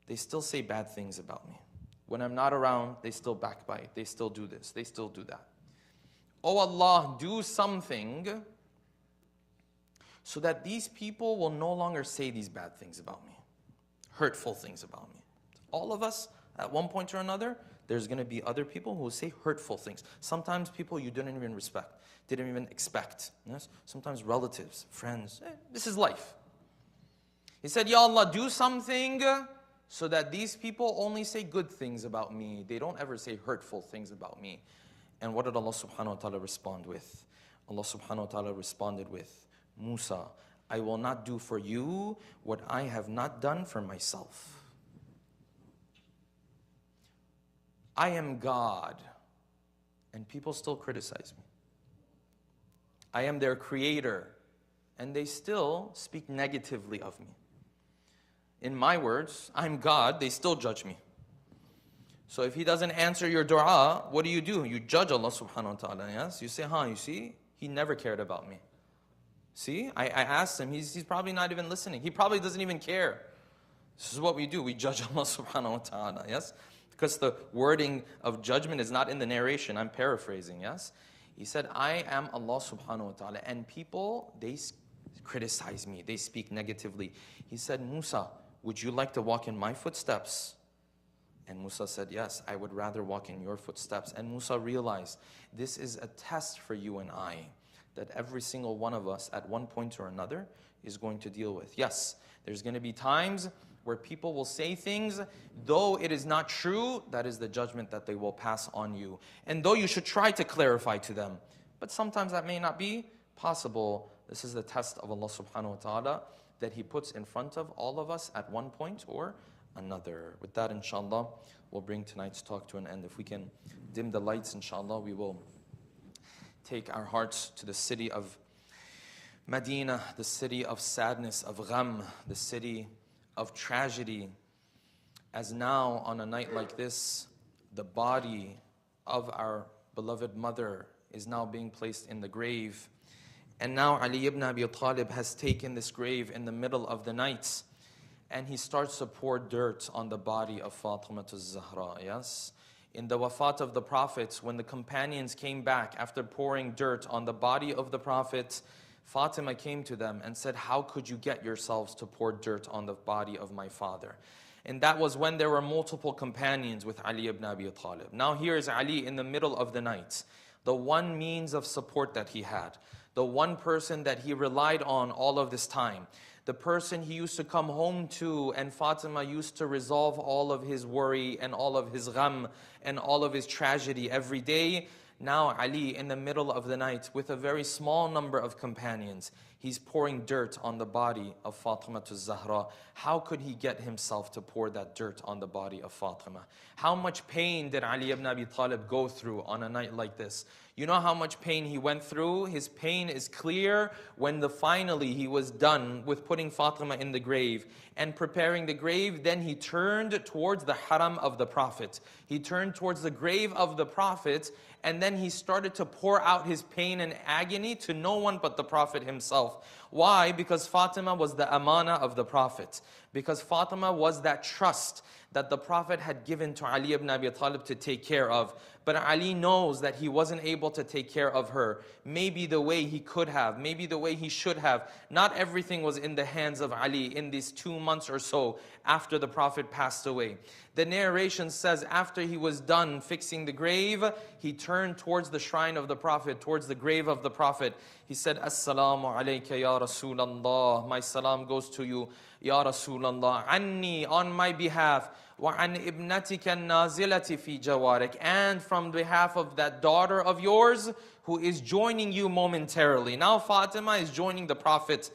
They still say bad things about me. When I'm not around, they still backbite. They still do this. They still do that. Oh Allah, do something so that these people will no longer say these bad things about me, hurtful things about me. All of us, at one point or another, there's going to be other people who will say hurtful things. Sometimes people you didn't even respect, didn't even expect. Yes? Sometimes relatives, friends. This is life. He said, Ya Allah, do something so that these people only say good things about me. They don't ever say hurtful things about me. And what did Allah subhanahu wa ta'ala respond with? Allah subhanahu wa ta'ala responded with, Musa, I will not do for you what I have not done for myself. I am God, and people still criticize me. I am their creator, and they still speak negatively of me. In my words, I'm God, they still judge me. So if He doesn't answer your dua, what do? You judge Allah subhanahu wa ta'ala, yes? You say, you see, He never cared about me. See, I asked Him, he's probably not even listening. He probably doesn't even care. This is what we do, we judge Allah subhanahu wa ta'ala, yes? Because the wording of judgment is not in the narration, I'm paraphrasing, yes? He said, I am Allah subhanahu wa ta'ala, and people, they criticize me, they speak negatively. He said, Musa, would you like to walk in my footsteps? And Musa said, yes, I would rather walk in your footsteps. And Musa realized, this is a test for you and I, that every single one of us at one point or another is going to deal with. Yes, there's going to be times where people will say things, though it is not true, that is the judgment that they will pass on you. And though you should try to clarify to them, but sometimes that may not be possible. This is the test of Allah subhanahu wa ta'ala that He puts in front of all of us at one point or another. With that, inshallah, we'll bring tonight's talk to an end. If we can dim the lights, inshallah, we will take our hearts to the city of Medina, the city of sadness, of gham, the city of tragedy, as now on a night like this, the body of our beloved mother is now being placed in the grave. And now Ali ibn Abi Talib has taken this grave in the middle of the night, and he starts to pour dirt on the body of Fatima al-Zahra, yes? In the wafat of the Prophet, when the companions came back after pouring dirt on the body of the Prophet, Fatima came to them and said, how could you get yourselves to pour dirt on the body of my father? And that was when there were multiple companions with Ali ibn Abi Talib. Now here is Ali in the middle of the night, the one means of support that he had, the one person that he relied on all of this time, the person he used to come home to, and Fatima used to resolve all of his worry and all of his gham and all of his tragedy every day. Now Ali, in the middle of the night, with a very small number of companions, he's pouring dirt on the body of Fatima al-Zahra. How could he get himself to pour that dirt on the body of Fatima? How much pain did Ali ibn Abi Talib go through on a night like this? You know how much pain he went through? His pain is clear when finally he was done with putting Fatima in the grave and preparing the grave. Then he turned towards the haram of the Prophet. He turned towards the grave of the Prophet, and then he started to pour out his pain and agony to no one but the Prophet himself. Why? Because Fatima was the amana of the Prophet. Because Fatima was that trust that the Prophet had given to Ali ibn Abi Talib to take care of. But Ali knows that he wasn't able to take care of her. Maybe the way he could have, maybe the way he should have. Not everything was in the hands of Ali in these 2 months or so after the Prophet passed away. The narration says after he was done fixing the grave, he turned towards the shrine of the Prophet, towards the grave of the Prophet. He said, Assalamu alayka ya Rasulallah. My salam goes to you, Ya Rasulallah. Anni, on my behalf. وَعَنْ إِبْنَتِكَ النَّازِلَةِ فِي جَوَارِكَ, and from behalf of that daughter of yours who is joining you momentarily. Now Fatima is joining the Prophet,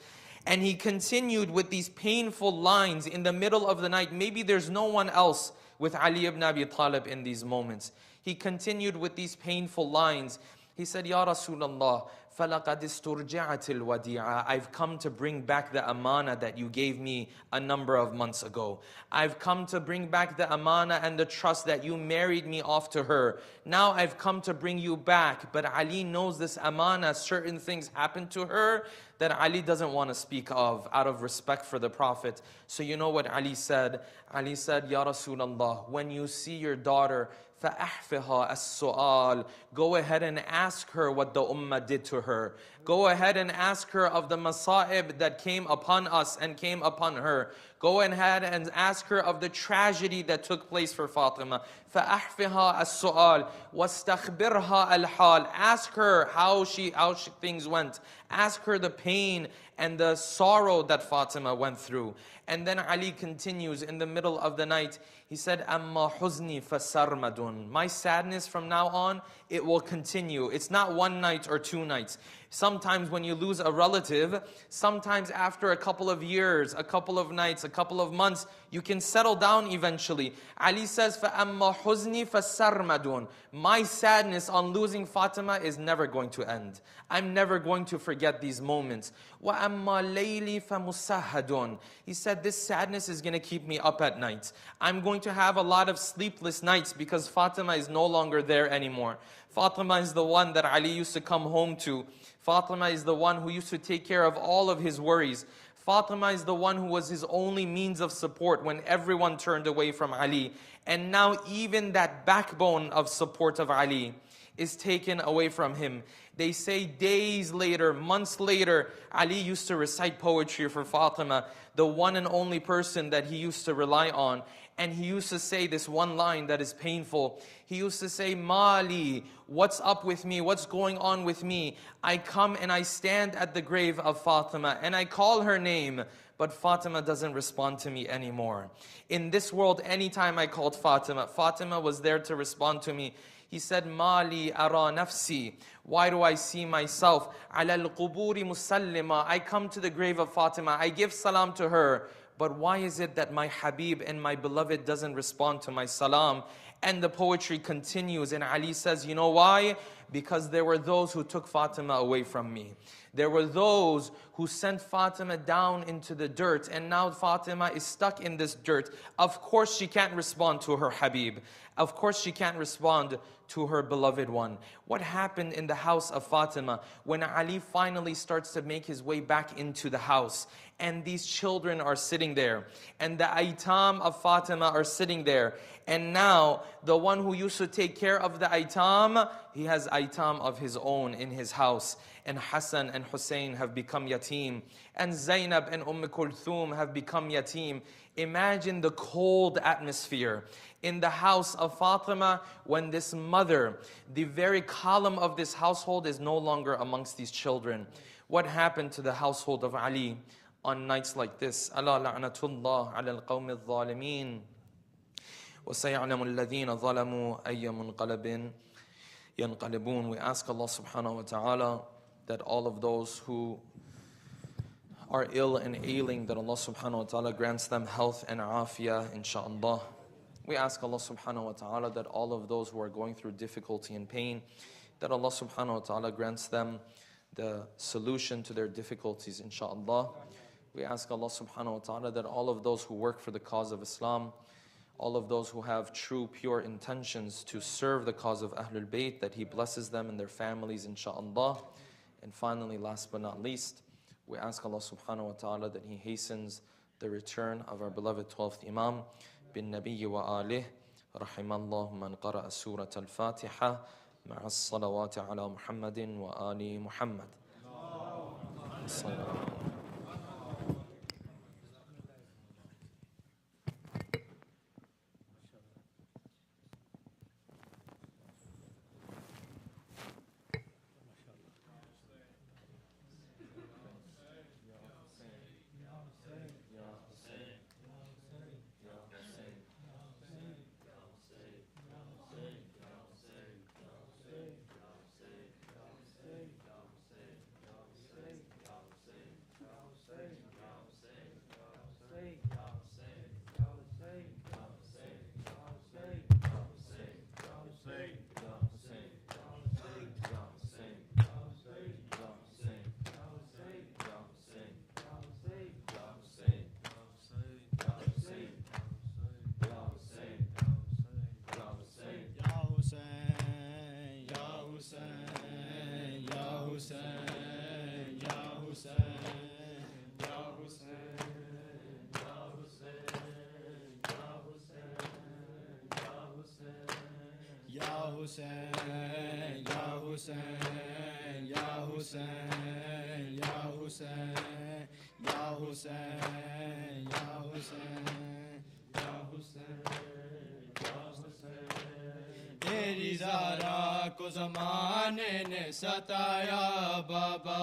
and he continued with these painful lines in the middle of the night. Maybe there's no one else with Ali ibn Abi Talib in these moments. He continued with these painful lines. He said, Ya Rasulallah, فَلَقَدْ اسْتُرْجِعَتِ الْوَدِيعَ. I've come to bring back the amana that you gave me a number of months ago. I've come to bring back the amana and the trust that you married me off to her. Now I've come to bring you back. But Ali knows this amana, certain things happened to her that Ali doesn't want to speak of out of respect for the Prophet. So you know what Ali said? Ali said, Ya Rasulallah, when you see your daughter, فَأَحْفِهَا السُّؤَالِ, go ahead and ask her what the ummah did to her. Go ahead and ask her of the masa'ib that came upon us and came upon her. Go ahead and ask her of the tragedy that took place for Fatima. فَأَحْفِهَا السُّؤَالِ وَاسْتَخْبِرْهَا الْحَالِ. Ask her how things went. Ask her the pain and the sorrow that Fatima went through. And then Ali continues in the middle of the night. He said, أَمَّا حُزْنِي فَسَرْمَدٌ. My sadness from now on, it will continue. It's not one night or 2 nights. Sometimes when you lose a relative, sometimes after a couple of years, a couple of nights, a couple of months, you can settle down eventually. Ali says, فَأَمَّا حُزْنِي فَسَرْمَدٌ. My sadness on losing Fatima is never going to end. I'm never going to forget these moments. وَأَمَّا لَيْلِي فَمُسَهَّدٌ. He said, this sadness is going to keep me up at night. I'm going to have a lot of sleepless nights because Fatima is no longer there anymore. Fatima is the one that Ali used to come home to. Fatima is the one who used to take care of all of his worries. Fatima is the one who was his only means of support when everyone turned away from Ali. And now even that backbone of support of Ali is taken away from him. They say days later, months later, Ali used to recite poetry for Fatima, the one and only person that he used to rely on. And he used to say this one line that is painful. He used to say, Mali, what's up with me? What's going on with me? I come and I stand at the grave of Fatima and I call her name, but Fatima doesn't respond to me anymore. In this world, anytime I called Fatima, Fatima was there to respond to me. He said, Mali ara nafsi. Why do I see myself? Ala al-quburi musallima. I come to the grave of Fatima. I give salam to her. But why is it that my Habib and my beloved doesn't respond to my salam? And the poetry continues, and Ali says, you know why? Because there were those who took Fatima away from me. There were those who sent Fatima down into the dirt, and now Fatima is stuck in this dirt. Of course she can't respond to her Habib. Of course she can't respond to her beloved one. What happened in the house of Fatima when Ali finally starts to make his way back into the house, and these children are sitting there, and the Ayyaam of Fatima are sitting there, and now the one who used to take care of the Ayyaam, he has Ayyaam of his own in his house, and Hassan and Hussein have become yatim, and Zainab and Kulthum have become yatim. Imagine the cold atmosphere in the house of Fatima when this mother, the very column of this household, is no longer amongst these children. What happened to the household of Ali? on nights like this. ألا لعنة الله على القوم الظالمين وسيعلم الذين ظلموا أي منقلب ينقلبون. We ask Allah subhanahu wa ta'ala that all of those who are ill and ailing, that Allah subhanahu wa ta'ala grants them health and afiyah, inshaAllah. We ask Allah subhanahu wa ta'ala that all of those who are going through difficulty and pain, that Allah subhanahu wa ta'ala grants them the solution to their difficulties, inshaAllah. We ask Allah subhanahu wa ta'ala that all of those who work for the cause of Islam, all of those who have true, pure intentions to serve the cause of Ahlul Bayt, that He blesses them and their families, inshaAllah. And finally, last but not least, we ask Allah subhanahu wa ta'ala that He hastens the return of our beloved 12th Imam, bin Nabiyyi wa alih, rahimallahu man qara'a surat al-Fatiha, ma'a as-salawati ala Muhammadin wa ali Muhammad. تیری زہرا کو زمانے نے ستایا بابا،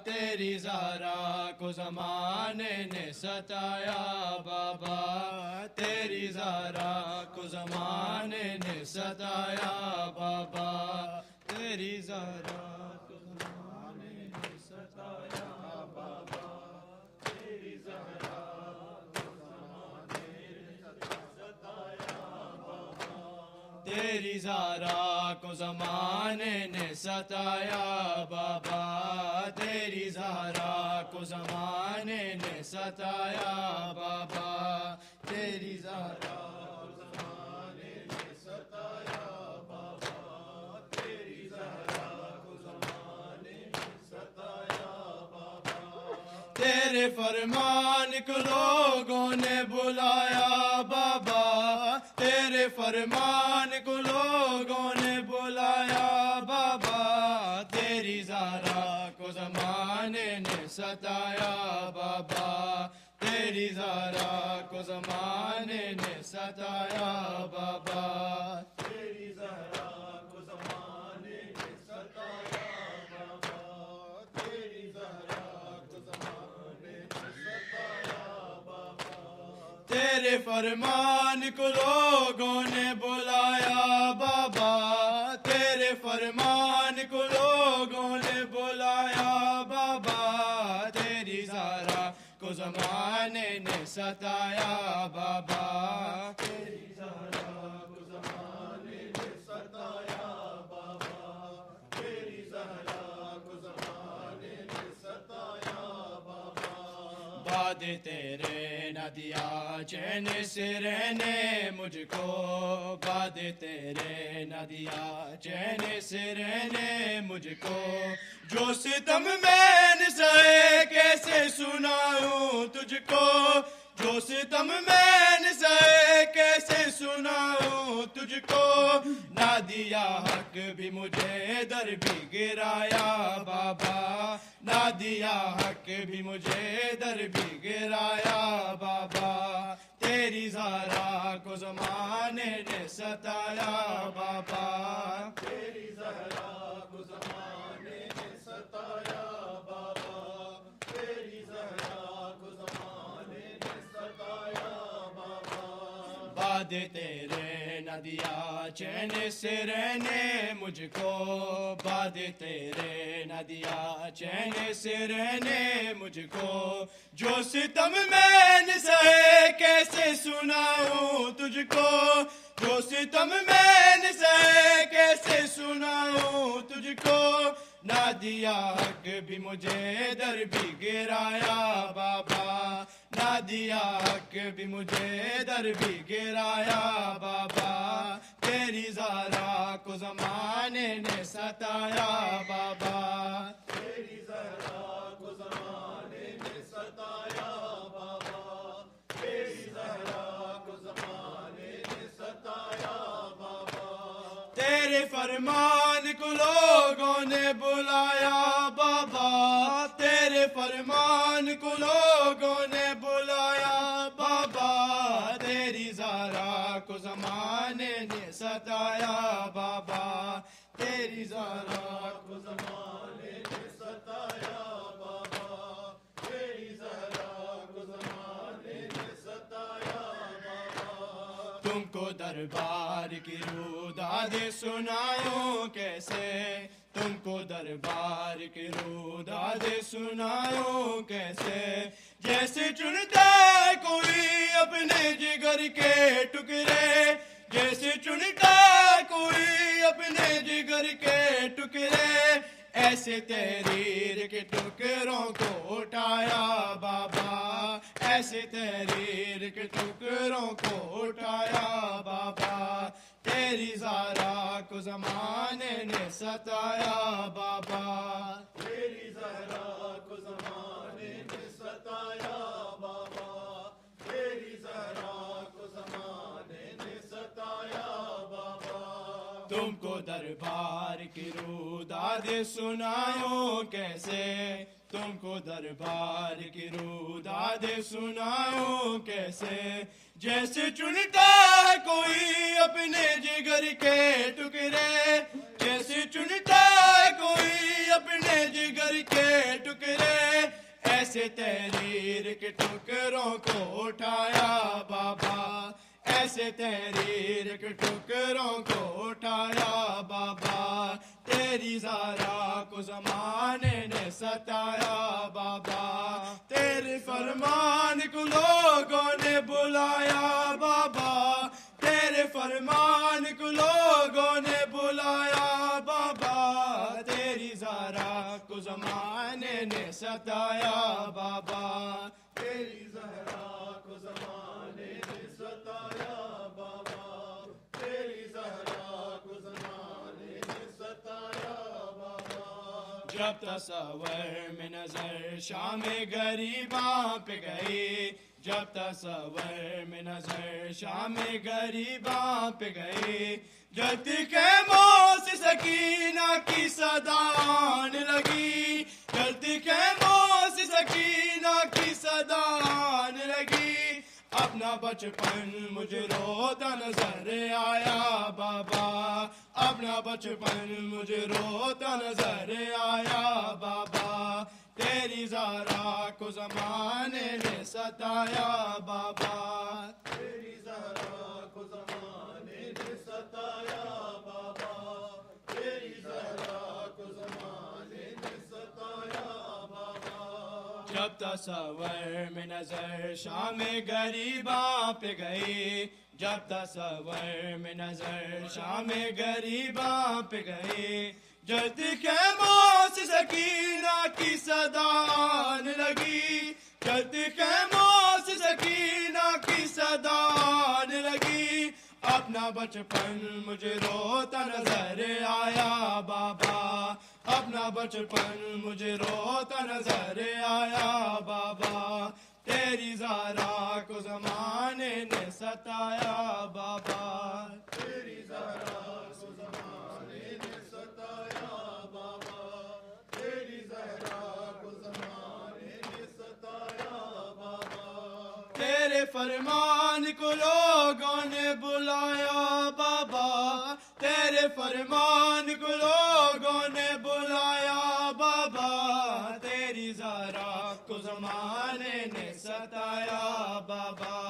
تیری زہرا کو زمانے نے ستایا بابا، تیری زہرا کو زمانے نے ستایا بابا، تیری زہرا کو زمانے نے ستایا بابا، تیری زہرا کو زمانے نے ستایا بابا، تیری زہرا کو زمانے نے ستایا بابا، تیری زہرا کو زمانے نے ستایا بابا، تیری زہرا کو زمانے نے ستایا بابا، تیری زہرا کو زمانے نے ستایا بابا، تیرے فرمان کو لوگوں نے بلایا بابا، تیرے فرمان کو لوگوں نے بلایا بابا، تیری زہرا کو زمانے نے ستایا بابا، تیری زہرا کو زمانے نے ستایا بابا، تیری زہرا کو زمانے نے ستایا بابا، تیری زہرا کو زمانے نے ستایا بابا، تیرے فرمان کو لوگوں نے بلایا بابا، تیرے فرمان کو لوگوں نے بلایا بابا، تیری زہرا کو زمانے نے ستایا بابا، تیری زہرا کو زمانے نے ستایا بابا، تیری زہرا کو زمانے نے ستایا بابا، باد تیرے نہ دیا چین سے رہنے مجھ کو، باد تیرے نہ دیا چین سے رہنے مجھ کو، جو ستم میں نے سہے کیسے سناؤں تجھ کو، جو ستم میں نے سہے کیسے سناؤں تجھ کو، نہ دیا حق بھی مجھے در بھی گرایا بابا، نہ دیا حق بھی مجھے در بھی گرایا بابا، تیری زہرا کو زمانے نے ستایا بابا، تیری زہرا کو زمانے نے ستایا بابا، تیری زہرا تیرے نہ دیا چین سے رہنے مجھ کو، باد تیرے نہ دیا چین سے رہنے مجھ کو، جو ستم میں نے سہے کیسے سناؤں تجھ کو، جو ستم میں نے سہے کیسے سناؤں تجھ کو، نہ دیا حق بھی مجھے در بھی گرایا بابا، نہ دیا حق بھی مجھے در بھی گرایا بابا، تیری زہرا کو زمانے نے ستایا بابا، تیری زہرا کو زمانے نے ستایا بابا، تیری زہرا کو زمانے نے ستایا بابا، تیرے فرمان کو لوگوں نے بلایا بابا، تیرے فرمان کو لوگوں نے بلایا بابا، تیری زہرا کو زمانے نے ستایا بابا، تیری زہرا کو زمانے نے ستایا بابا، تیری زہرا کو زمانے نے ستایا بابا، تم کو دربار کی روداد سناؤں کیسے، تم کو دربار کی روداد سناؤں کیسے، جیسے چنتا ہے کوئی اپنے جگر کے ٹکڑے، جیسے چنتا ہے کوئی اپنے جگر کے ٹکڑے، ایسے تحریر کے ٹکڑوں کو اٹھایا بابا، ایسے تحریر کے ٹکڑوں کو اٹھایا بابا، تیری زہرا کو زمانے نے ستایا بابا، تیری زہرا کو زمانے نے ستایا بابا، تیری زہرا کو زمانے نے ستایا بابا، تم کو دربار کی روداد سناؤں کیسے، تم کو دربار کی روداد سناؤں کیسے، جیسے چنتا ہے کوئی اپنے جگر کے ٹکڑے، جیسے چنتا ہے کوئی اپنے جگر کے ٹکڑے، ایسے تحریر کے ٹکڑوں کو اٹھایا بابا، ایسے تحریر کے ٹکڑوں کو اٹھایا بابا، تیری زہرا کو زمانے نے ستایا بابا، تیرے فرمان کو لوگوں نے بلایا بابا، تیرے فرمان کو لوگوں نے بلایا بابا، تیری زہرا کو زمانے نے ستایا بابا، تیری زہرا کو زمانے نے ستایا بابا، تیری زہرا کو زمانے نے ستایا بابا، جب تصور میں نظر شام غریباں پہ گئی، جب تصور میں نظر شام غریباں پہ گئی، جلتی خیموں سے سکینہ کی صدا آنے لگی، جلتی خیموں سے سکینہ کی صدا آنے لگی، اپنا بچپن مجھے روتا نظر آیا بابا، اپنا بچپن مجھے روتا نظر آیا بابا، تیری زہرا کو زمانے نے ستایا بابا، تیری زہرا کو زمانے نے ستایا بابا، تیری زہرا کو زمانے نے ستایا بابا، جب تصور میں نظر شام غریباں پہ گئی، جب تصور میں نظر شام غریباں پہ گئی، جلتی خیموں سے سکینہ کی صدا آنے لگی، جلتی خیموں سے سکینہ کی صدا آنے لگی، اپنا بچپن مجھے روتا نظر آیا بابا، اپنا بچپن مجھے روتا نظر آیا بابا، تیری زہرا کو زمانے نے ستایا بابا، تیری زہرا کو زمانے نے ستایا بابا، تیری زہرا کو زمانے نے ستایا بابا، تیرے فرمان کو لوگوں نے بلایا بابا، تیرے فرمان کو لوگوں نے بلایا بابا، تیری زہرا کو زمانے نے ستایا بابا،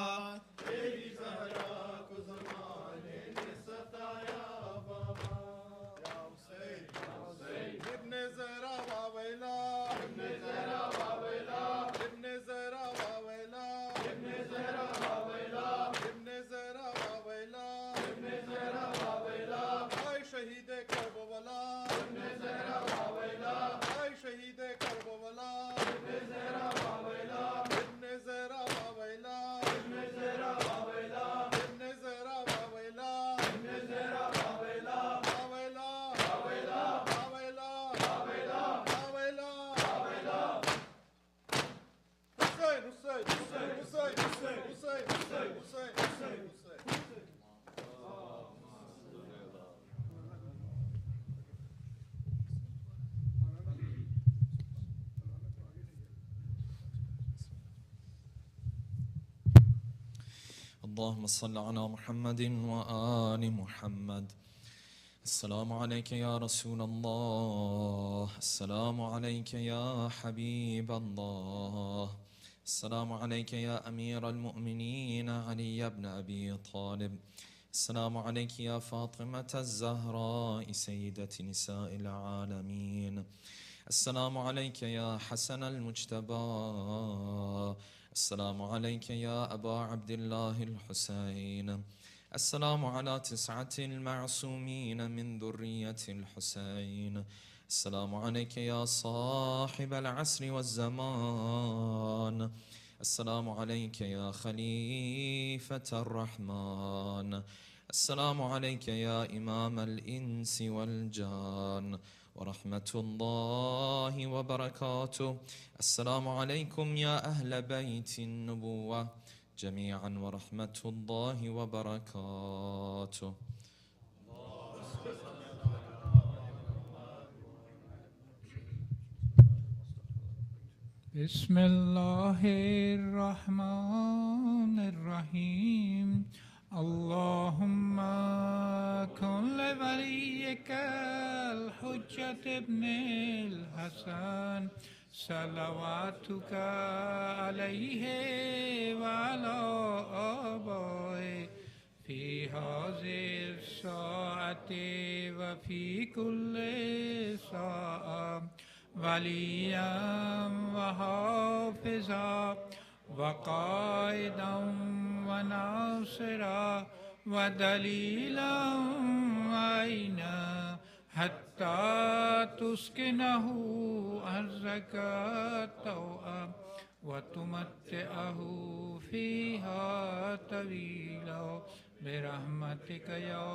تیری زہرا کو اللهم صل على محمد وآل محمد. السلام عليك يا رسول الله، السلام عليك يا حبيب الله، السلام عليك يا أمير المؤمنين علي بن أبي طالب، السلام عليك يا فاطمة الزهراء سيدة نساء العالمين، السلام عليك يا حسن المجتبى، السلام عليك يا أبا عبد الله الحسين، السلام على 9 المعصومين من ذرية الحسين، السلام عليك يا صاحب العصر والزمان، السلام عليك يا خليفة الرحمن، السلام عليك يا إمام الإنس والجان ورحمة الله وبركاته. السلام عليكم يا أهل بيت النبوة جميعا ورحمة الله وبركاته. بسم الله الرحمن الرحيم. اللهم كن لوليك الحجة ابن الحسن صلواتك عليه وعلى آبائه في هذه الساعة وفي كل ساعة وليا وحافظا وقائدا وناصرا ودليلا وعينا حتى تسكنه أرزك طوعا وتمتعه فيها طويلا برحمتك يا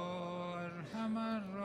أرحم الراحمين.